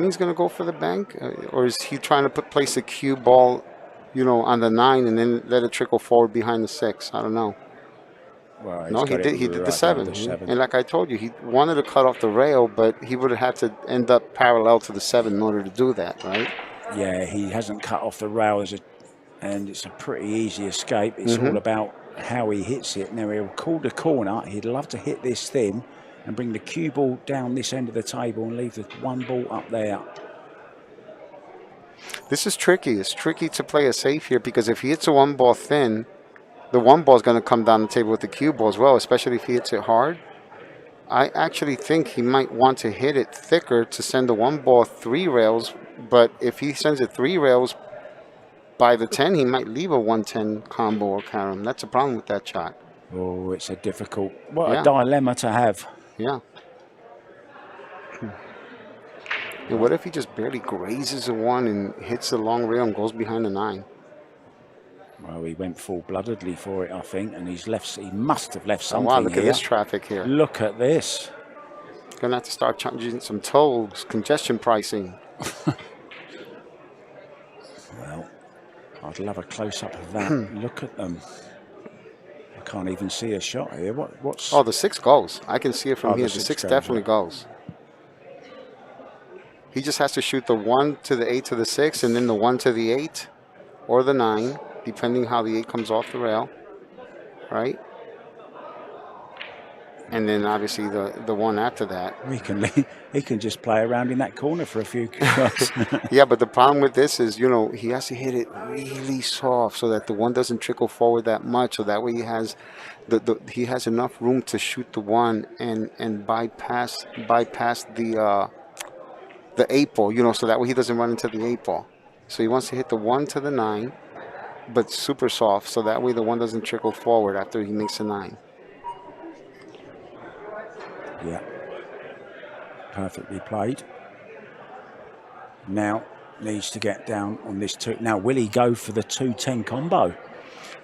he's going to go for the bank, or is he trying to place a cue ball, you know, on the 9 and then let it trickle forward behind the 6? I don't know. Well, no, he did the 7. And like I told you, he wanted to cut off the rail, but he would have had to end up parallel to the 7 in order to do that, right? Yeah, he hasn't cut off the rail, and it's a pretty easy escape. It's all about how he hits it. Now, he'll call the corner. He'd love to hit this thin and bring the cue ball down this end of the table and leave the 1 ball up there. This is tricky. It's tricky to play it safe here because if he hits a 1 ball thin, the 1 ball is going to come down the table with the cue ball as well, especially if he hits it hard. I actually think he might want to hit it thicker to send the 1 ball 3 rails, but if he sends it 3 rails by the 10, he might leave a 1-10 combo or carom. That's a problem with that shot. Oh, it's a difficult, what a dilemma to have. Yeah. And what if he just barely grazes the 1 and hits the long rail and goes behind the 9? Well, he went full-bloodedly for it, I think, and he must have left Oh, something wow, look here. at this traffic here. Look at this. Gonna have to start charging some tolls, congestion pricing. Well, I'd love a close-up of that. Look at them. I can't even see a shot here. What's... Oh, the 6 goes. I can see it from here. The 6 goes, definitely right. goes. He just has to shoot the 1 to the 8 to the 6, and then the 1 to the 8 or the 9, depending how the 8 comes off the rail, right? And then obviously the 1 after that. He can just play around in that corner for a few shots. Yeah, but the problem with this is, you know, he has to hit it really soft so that the 1 doesn't trickle forward that much. So that way he has he has enough room to shoot the 1 and bypass the 8 ball, you know, so that way he doesn't run into the 8 ball. So he wants to hit the 1 to the 9, but super soft, so that way the 1 doesn't trickle forward after he makes a 9. Yeah. Perfectly played. Now needs to get down on this 2. Now, will he go for the 2-10 combo?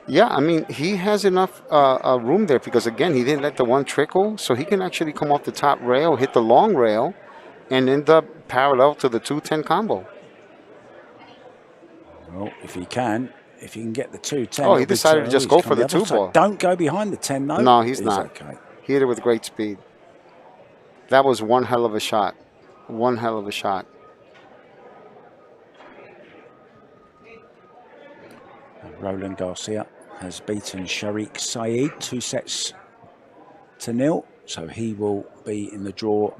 Yeah, I mean, he has enough room there because, again, he didn't let the 1 trickle, so he can actually come off the top rail, hit the long rail, and end up parallel to the 2-10 combo. Well, if he can get the 2-10. Oh, he decided to just go for the 2 ball. Don't go behind the 10, though. No, he's not. Okay. He hit it with great speed. That was one hell of a shot. One hell of a shot. Roland Garcia has beaten Sharik Saeed 2-0, so he will be in the draw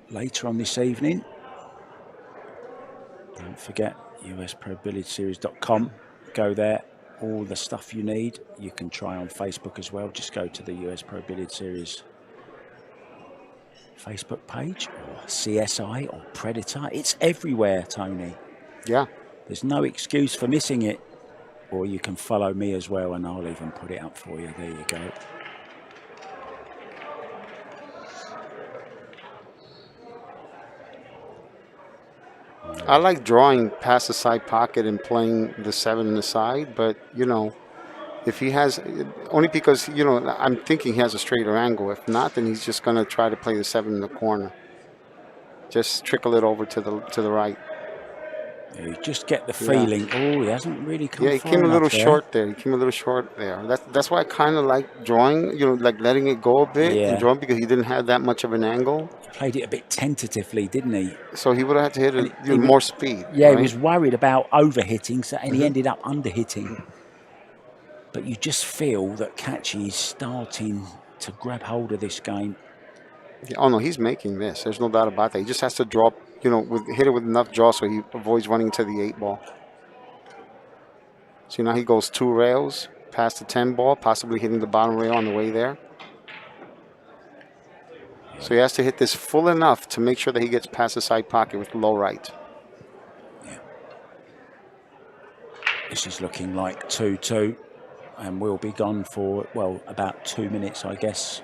later on this evening. Don't forget usprobilliardseries.com. Go there, all the stuff you need. You can try on Facebook as well. Just go to the US Pro Billiard Series Facebook page, or CSI, or Predator. It's everywhere, Tony. Yeah. There's no excuse for missing it. Or you can follow me as well, and I'll even put it up for you. There you go. I like drawing past the side pocket and playing the 7 in the side, but, you know, if he has, only because, you know, I'm thinking he has a straighter angle. If not, then he's just going to try to play the 7 in the corner. Just trickle it over to the right. Yeah, you just get the feeling, oh, he hasn't really come Yeah, he far came a little there. short there. He came a little short there. That's why I kind of like drawing, you know, like letting it go a bit and drawing because he didn't have that much of an angle. He played it a bit tentatively, didn't he? So he would have had to hit it more speed. Yeah, right? he was worried about over-hitting, and he ended up under-hitting. But you just feel that KACI is starting to grab hold of this game. Yeah, oh, no, he's making this. There's no doubt about that. He just has to draw, you know, hit it with enough draw so he avoids running to the 8 ball. So now he goes 2 rails past the 10 ball, possibly hitting the bottom rail on the way there. So he has to hit this full enough to make sure that he gets past the side pocket with low right. Yeah. This is looking like 2-2, and we'll be gone for, well, about 2 minutes, I guess.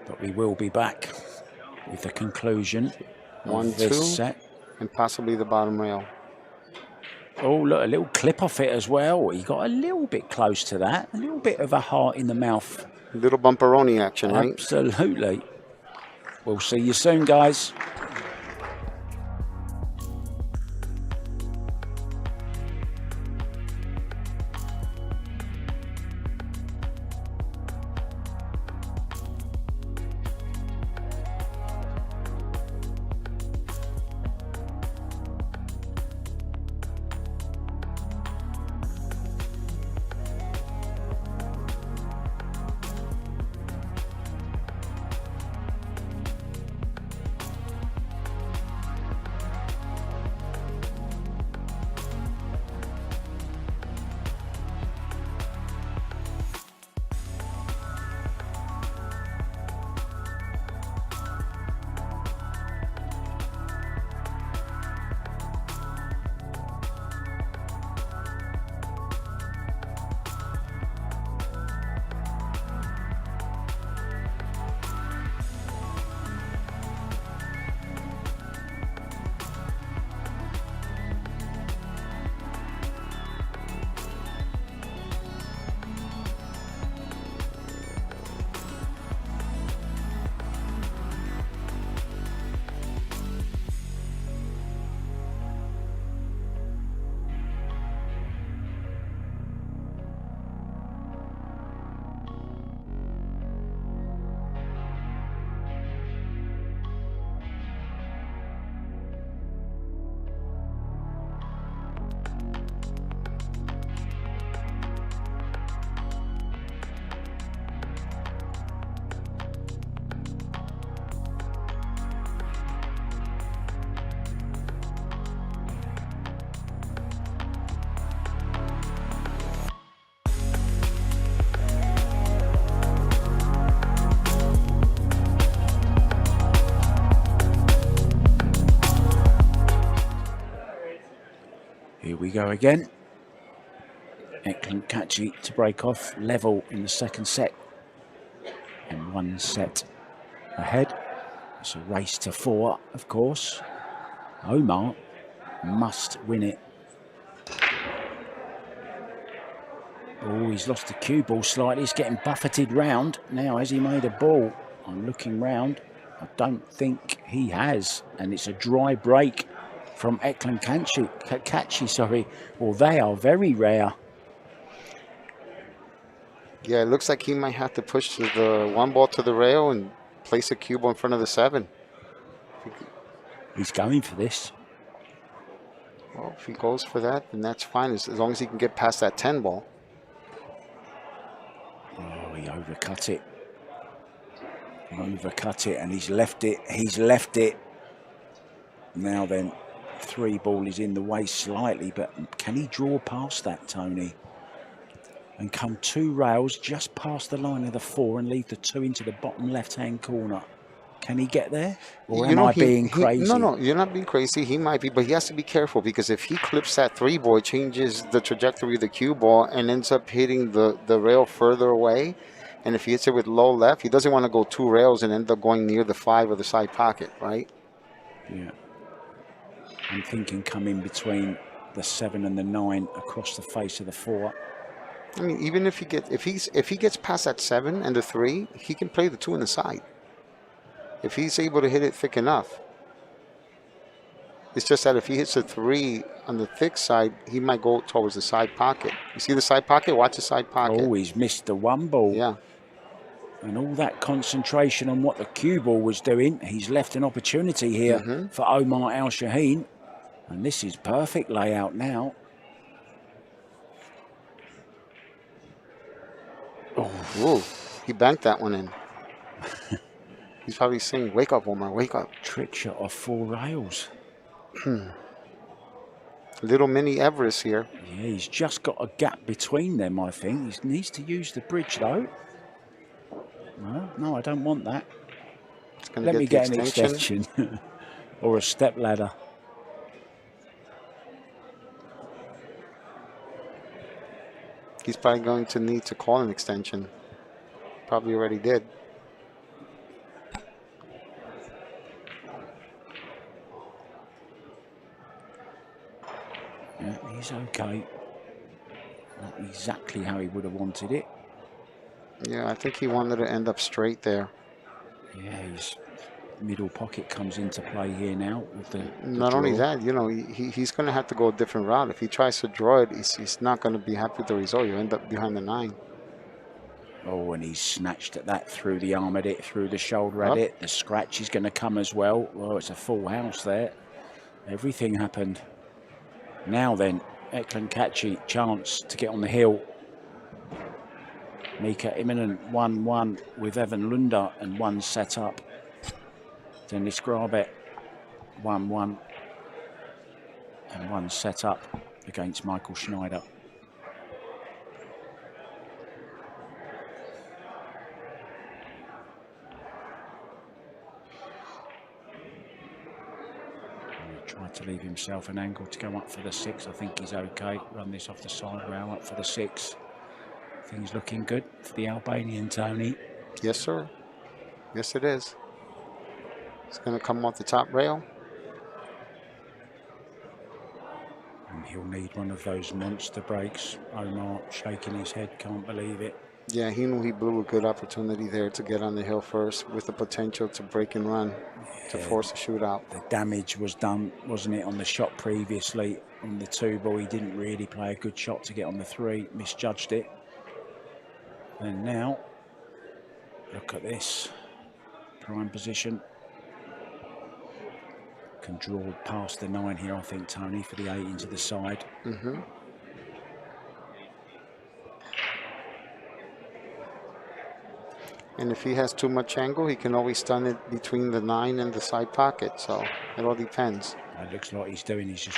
But we will be back with the conclusion of this set. And possibly the bottom rail. Oh, look, a little clip off it as well. He got a little bit close to that. A little bit of a heart in the mouth. A little bumperoni action, right? Absolutely. We'll see you soon, guys. we go again. KACI to break off, level in the second set. And 1 set ahead. It's a race to 4, of course. Omar must win it. Oh, he's lost the cue ball slightly. He's getting buffeted round. Now, has he made a ball? I'm looking round. I don't think he has. And it's a dry break from KACI, sorry. Well, they are very rare. Yeah, it looks like he might have to push the 1 ball to the rail and place a cue ball in front of the 7. He's going for this. Well, if he goes for that, then that's fine, as long as he can get past that 10 ball. Oh, he overcut it. Overcut it, and he's left it. He's left it. Now then, 3 ball is in the way slightly, but can he draw past that, Tony? And come 2 rails just past the line of the 4 and leave the 2 into the bottom left-hand corner. Can he get there? Or am I being crazy? No, you're not being crazy. He might be, but he has to be careful, because if he clips that 3 ball, it changes the trajectory of the cue ball and ends up hitting the rail further away. And if he hits it with low left, he doesn't want to go 2 rails and end up going near the 5 or the side pocket, right? Yeah. I'm thinking come in between the 7 and the 9 across the face of the 4. I mean, even if he gets past that 7 and the 3, he can play the 2 in the side. If he's able to hit it thick enough. It's just that if he hits a 3 on the thick side, he might go towards the side pocket. You see the side pocket? Watch the side pocket. Oh, he's missed the 1 ball. Yeah. And all that concentration on what the cue ball was doing, he's left an opportunity here for Omar ALSHAHEEN. And this is perfect layout now. Oh, whoa. He banked that one in. He's probably saying, wake up, Omar, wake up. Trick shot off 4 rails. Little mini Everest here. Yeah, he's just got a gap between them, I think. He needs to use the bridge, though. No, I don't want that. Let me get an extension. Or a step ladder. He's probably going to need to call an extension. Probably already did. Yeah, he's okay. Not exactly how he would have wanted it. Yeah, I think he wanted to end up straight there. Yeah, his middle pocket comes into play here now with the Not only that, you know, he's going to have to go a different route. If he tries to draw it, he's not going to be happy with the result. You end up behind the 9. Oh, and he's snatched at that through the arm at it, through the shoulder at it. The scratch is going to come as well. Well, it's a full house there. Everything happened. Now then, KACI, chance to get on the hill. Mika imminent 1-1 with Evan Lunda and 1 set up. Dennis Grabet 1-1 and 1 set up against Michael Schneider. Tried to leave himself an angle to go up for the 6. I think he's okay. Run this off the side rail up for the 6. Things looking good for the Albanian, Tony. Yes, sir. Yes, it is. It's going to come off the top rail. And he'll need one of those monster breaks. Omar shaking his head, can't believe it. Yeah, he knew he blew a good opportunity there to get on the hill first with the potential to break and run, to force a shootout. The damage was done, wasn't it, on the shot previously. On the 2 ball, he didn't really play a good shot to get on the 3, misjudged it. And now, look at this. Prime position. Can draw past the 9 here, I think, Tony, for the 8 into the side. And if he has too much angle, he can always stun it between the 9 and the side pocket. So it all depends. It looks like he's doing. He's just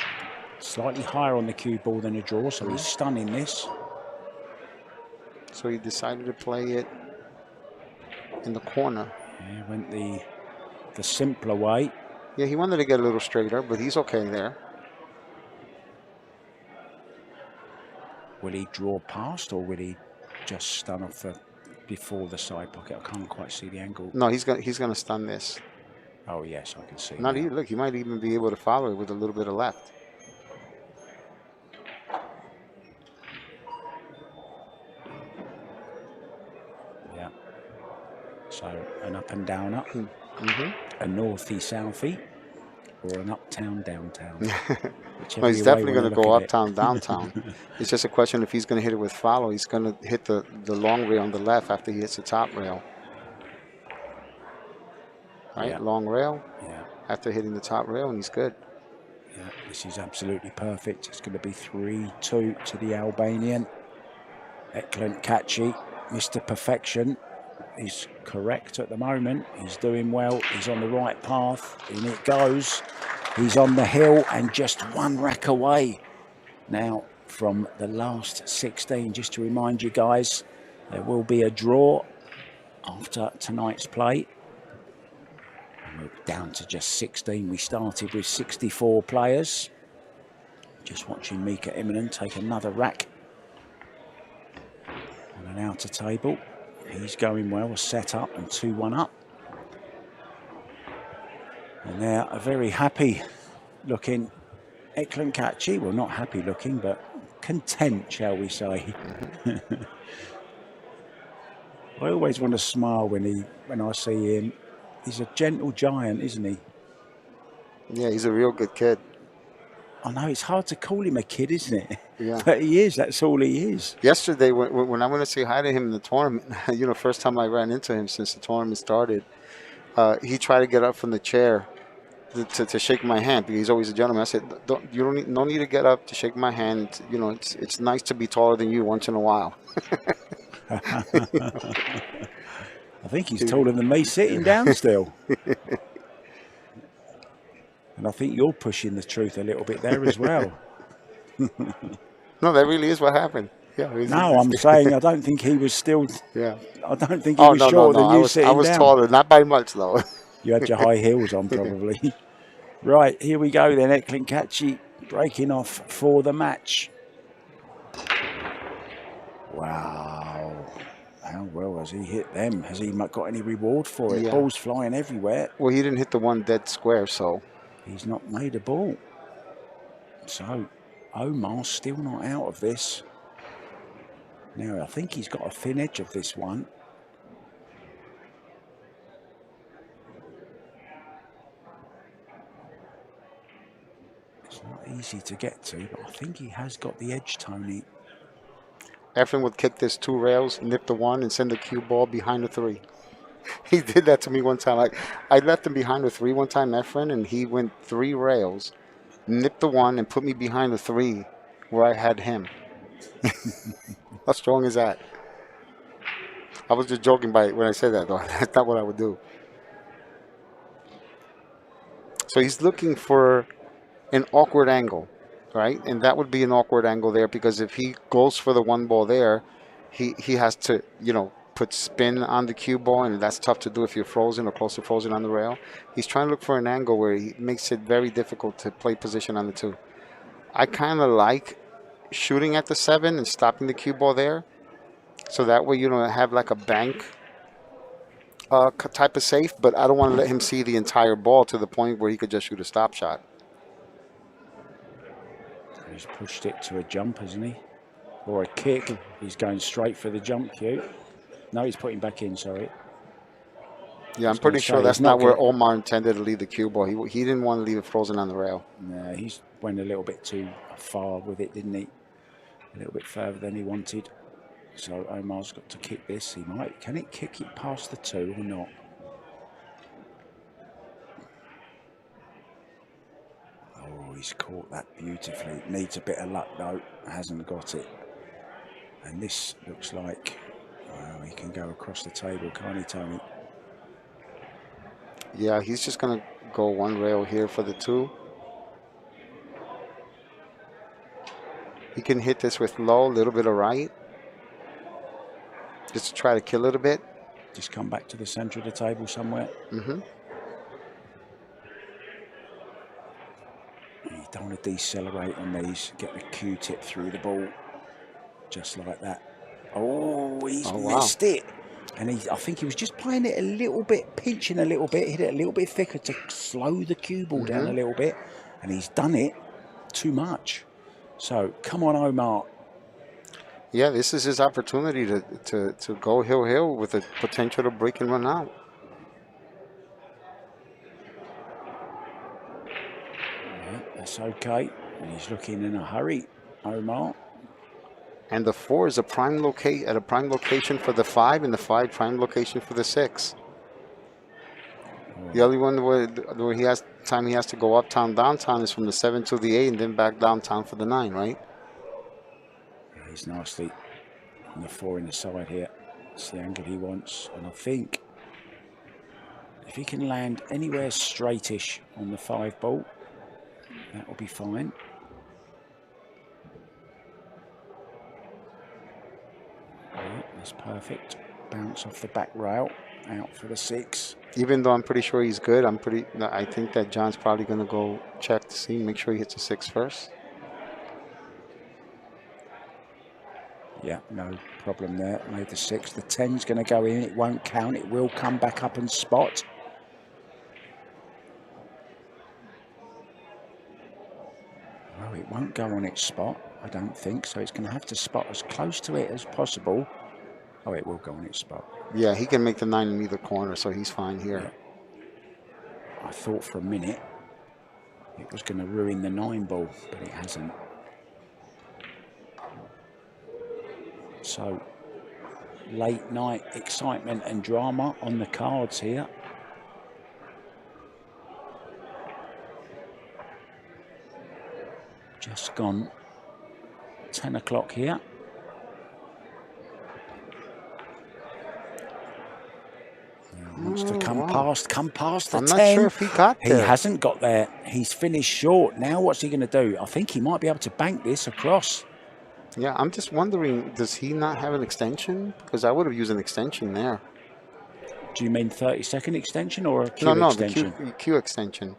slightly higher on the cue ball than a draw, so he's stunning this. So he decided to play it in the corner. Yeah, went the simpler way. Yeah, he wanted to get a little straighter, but he's okay there. Will he draw past, or will he just stun off before the side pocket? I can't quite see the angle. No, he's gonna stun this. Oh yes, I can see. Not now. even, look, he might even be able to follow it with a little bit of left. Yeah. So an up and down up, a northy southy, or an uptown downtown. Well, he's definitely going to go uptown downtown. It's just a question if he's going to hit it with follow. He's going to hit the long rail on the left after he hits the top rail. Right, Yeah. long rail. Yeah. After hitting the top rail, and he's good. Yeah, this is absolutely perfect. It's going to be 3-2 to the Albanian. Excellent KACI, Mr. Perfection. He's correct at the moment. He's doing well. He's on the right path. In it goes. He's on the hill and just one rack away now from the last 16. Just to remind you guys, there will be a draw after tonight's play. We're down to just 16. We started with 64 players. Just watching Mika Immonen take another rack on an outer table. He's going well, a set up and 2-1 up. And they're a very happy looking Eklund KACI. Well, not happy looking, but content, shall we say. I always want to smile when I see him. He's a gentle giant, isn't he? Yeah, he's a real good kid. I know, it's hard to call him a kid, isn't it? Yeah. But he is, that's all he is. Yesterday, when I went to say hi to him in the tournament, you know, first time I ran into him since the tournament started, he tried to get up from the chair to shake my hand because he's always a gentleman. I said, no need to get up to shake my hand. It's, you know, it's nice to be taller than you once in a while. I think he's taller than me sitting down still. And I think you're pushing the truth a little bit there as well. No, that really is what happened. Yeah. No, I'm saying I don't think he was still. Yeah. I don't think he was shorter than you sitting down. I was taller, not by much though. You had your high heels on probably. Right, here we go then. Eklund KACI breaking off for the match. Wow. How well has he hit them? Has he got any reward for it? Yeah. Balls flying everywhere. Well, he didn't hit the one dead square, so. He's not made a ball. So, Omar's still not out of this. Now, I think he's got a thin edge of this one. It's not easy to get to, but I think he has got the edge, Tony. Efren would kick this 2 rails, nip the 1, and send the cue ball behind the 3. He did that to me one time. I left him behind the 3 one time, Efren, and he went 3 rails, nipped the 1, and put me behind the 3 where I had him. How strong is that? I was just joking when I said that, though. That's not what I would do. So he's looking for an awkward angle, right? And that would be an awkward angle there because if he goes for the 1 ball there, he has to, you know, put spin on the cue ball, and that's tough to do if you're frozen or close to frozen on the rail. He's trying to look for an angle where he makes it very difficult to play position on the 2. I kind of like shooting at the 7 and stopping the cue ball there, so that way you don't have like a bank type of safe, but I don't want to let him see the entire ball to the point where he could just shoot a stop shot. He's pushed it to a jump, hasn't he? Or a kick. He's going straight for the jump cue. No, he's putting back in, sorry. Yeah, I'm pretty sure that's not where Omar intended to leave the cue ball. He didn't want to leave it frozen on the rail. No, he went a little bit too far with it, didn't he? A little bit further than he wanted. So Omar's got to kick this. He might. Can it kick it past the 2 or not? Oh, he's caught that beautifully. Needs a bit of luck though. Hasn't got it. And this looks like, well, he can go across the table, can't he, Tony? Yeah, he's just going to go 1 rail here for the 2. He can hit this with low, a little bit of right. Just to try to kill it a bit. Just come back to the center of the table somewhere. Mm-hmm. You don't want to decelerate on these. Get the Q-tip through the ball. just like that. Oh, he's wow. missed it. And I think he was just playing it a little bit, pinching a little bit, hit it a little bit thicker to slow the cue ball down a little bit. And he's done it too much. So come on, Omar. Yeah, this is his opportunity to go hill with the potential to break and run out. Yeah, that's okay. And he's looking in a hurry, Omar. And the 4 is a prime location for the 5, and the 5 prime location for the 6. The only one where he has to go uptown, downtown is from the 7 to the 8, and then back downtown for the 9, right? He's nasty on the 4 in the side here. It's the angle he wants. And I think if he can land anywhere straightish on the 5 ball, that will be fine. Yeah, that's perfect. Bounce off the back rail, out for the 6. Even though I'm pretty sure he's good, I think that John's probably going to go check to see, make sure he hits a 6 first. Yeah, no problem there. Made the 6. The 10's going to go in. It won't count. It will come back up and spot. Oh, it won't go on its spot, I don't think. So it's going to have to spot as close to it as possible. Oh, it will go on its spot. Yeah, he can make the 9 in either corner, so he's fine here. Yeah. I thought for a minute it was going to ruin the 9 ball, but it hasn't. So, late night excitement and drama on the cards here. Just gone 10 o'clock here. Wants to come past the 10. I'm not sure if he got there. He hasn't got there. He's finished short. Now what's he going to do? I think he might be able to bank this across. Yeah, I'm just wondering, does he not have an extension? Because I would have used an extension there. Do you mean 30-second extension or a Q extension? The Q extension.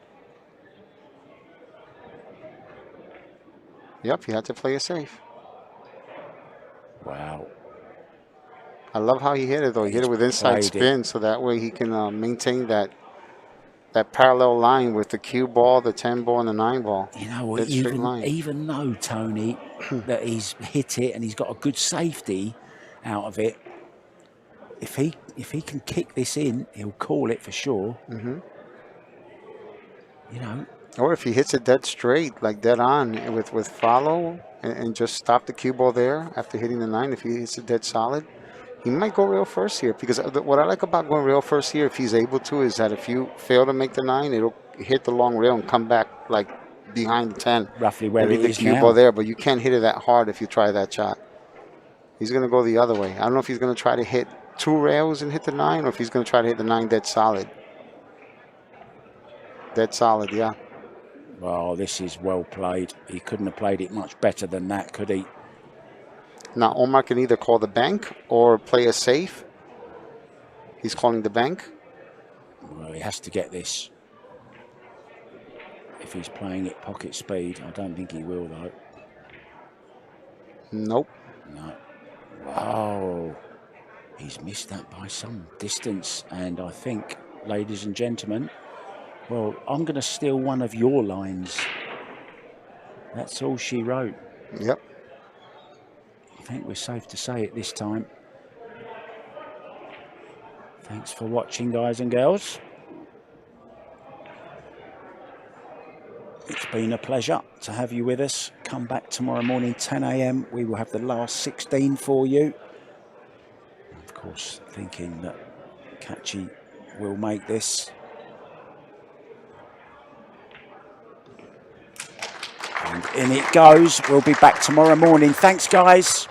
Yep, he had to play it safe. Wow. I love how he hit it, though. He hit it with inside spin, so that way he can maintain that parallel line with the cue ball, the 10 ball, and the 9 ball. You know what, even though, Tony, that he's hit it and he's got a good safety out of it, if he can kick this in, he'll call it for sure. You know. Or if he hits it dead straight, like dead on, with follow, and just stop the cue ball there after hitting the 9, if he hits it dead solid, he might go rail first here. Because what I like about going rail first here, if he's able to, is that if you fail to make the 9, it'll hit the long rail and come back like behind the 10. Roughly where it is the cue ball there, but you can't hit it that hard if you try that shot. He's going to go the other way. I don't know if he's going to try to hit 2 rails and hit the 9, or if he's going to try to hit the 9 dead solid. Dead solid, yeah. Well, this is well played. He couldn't have played it much better than that, could he? Now, Omar can either call the bank or play a safe. He's calling the bank. Well, he has to get this. If he's playing it pocket speed, I don't think he will, though. Nope. No. Wow. He's missed that by some distance. And I think, ladies and gentlemen, well, I'm going to steal one of your lines. That's all she wrote. Yep. I think we're safe to say it this time. Thanks for watching, guys and girls. It's been a pleasure to have you with us. Come back tomorrow morning, 10 a.m. We will have the last 16 for you. Of course, thinking that KACI will make this. And in it goes. We'll be back tomorrow morning. Thanks, guys.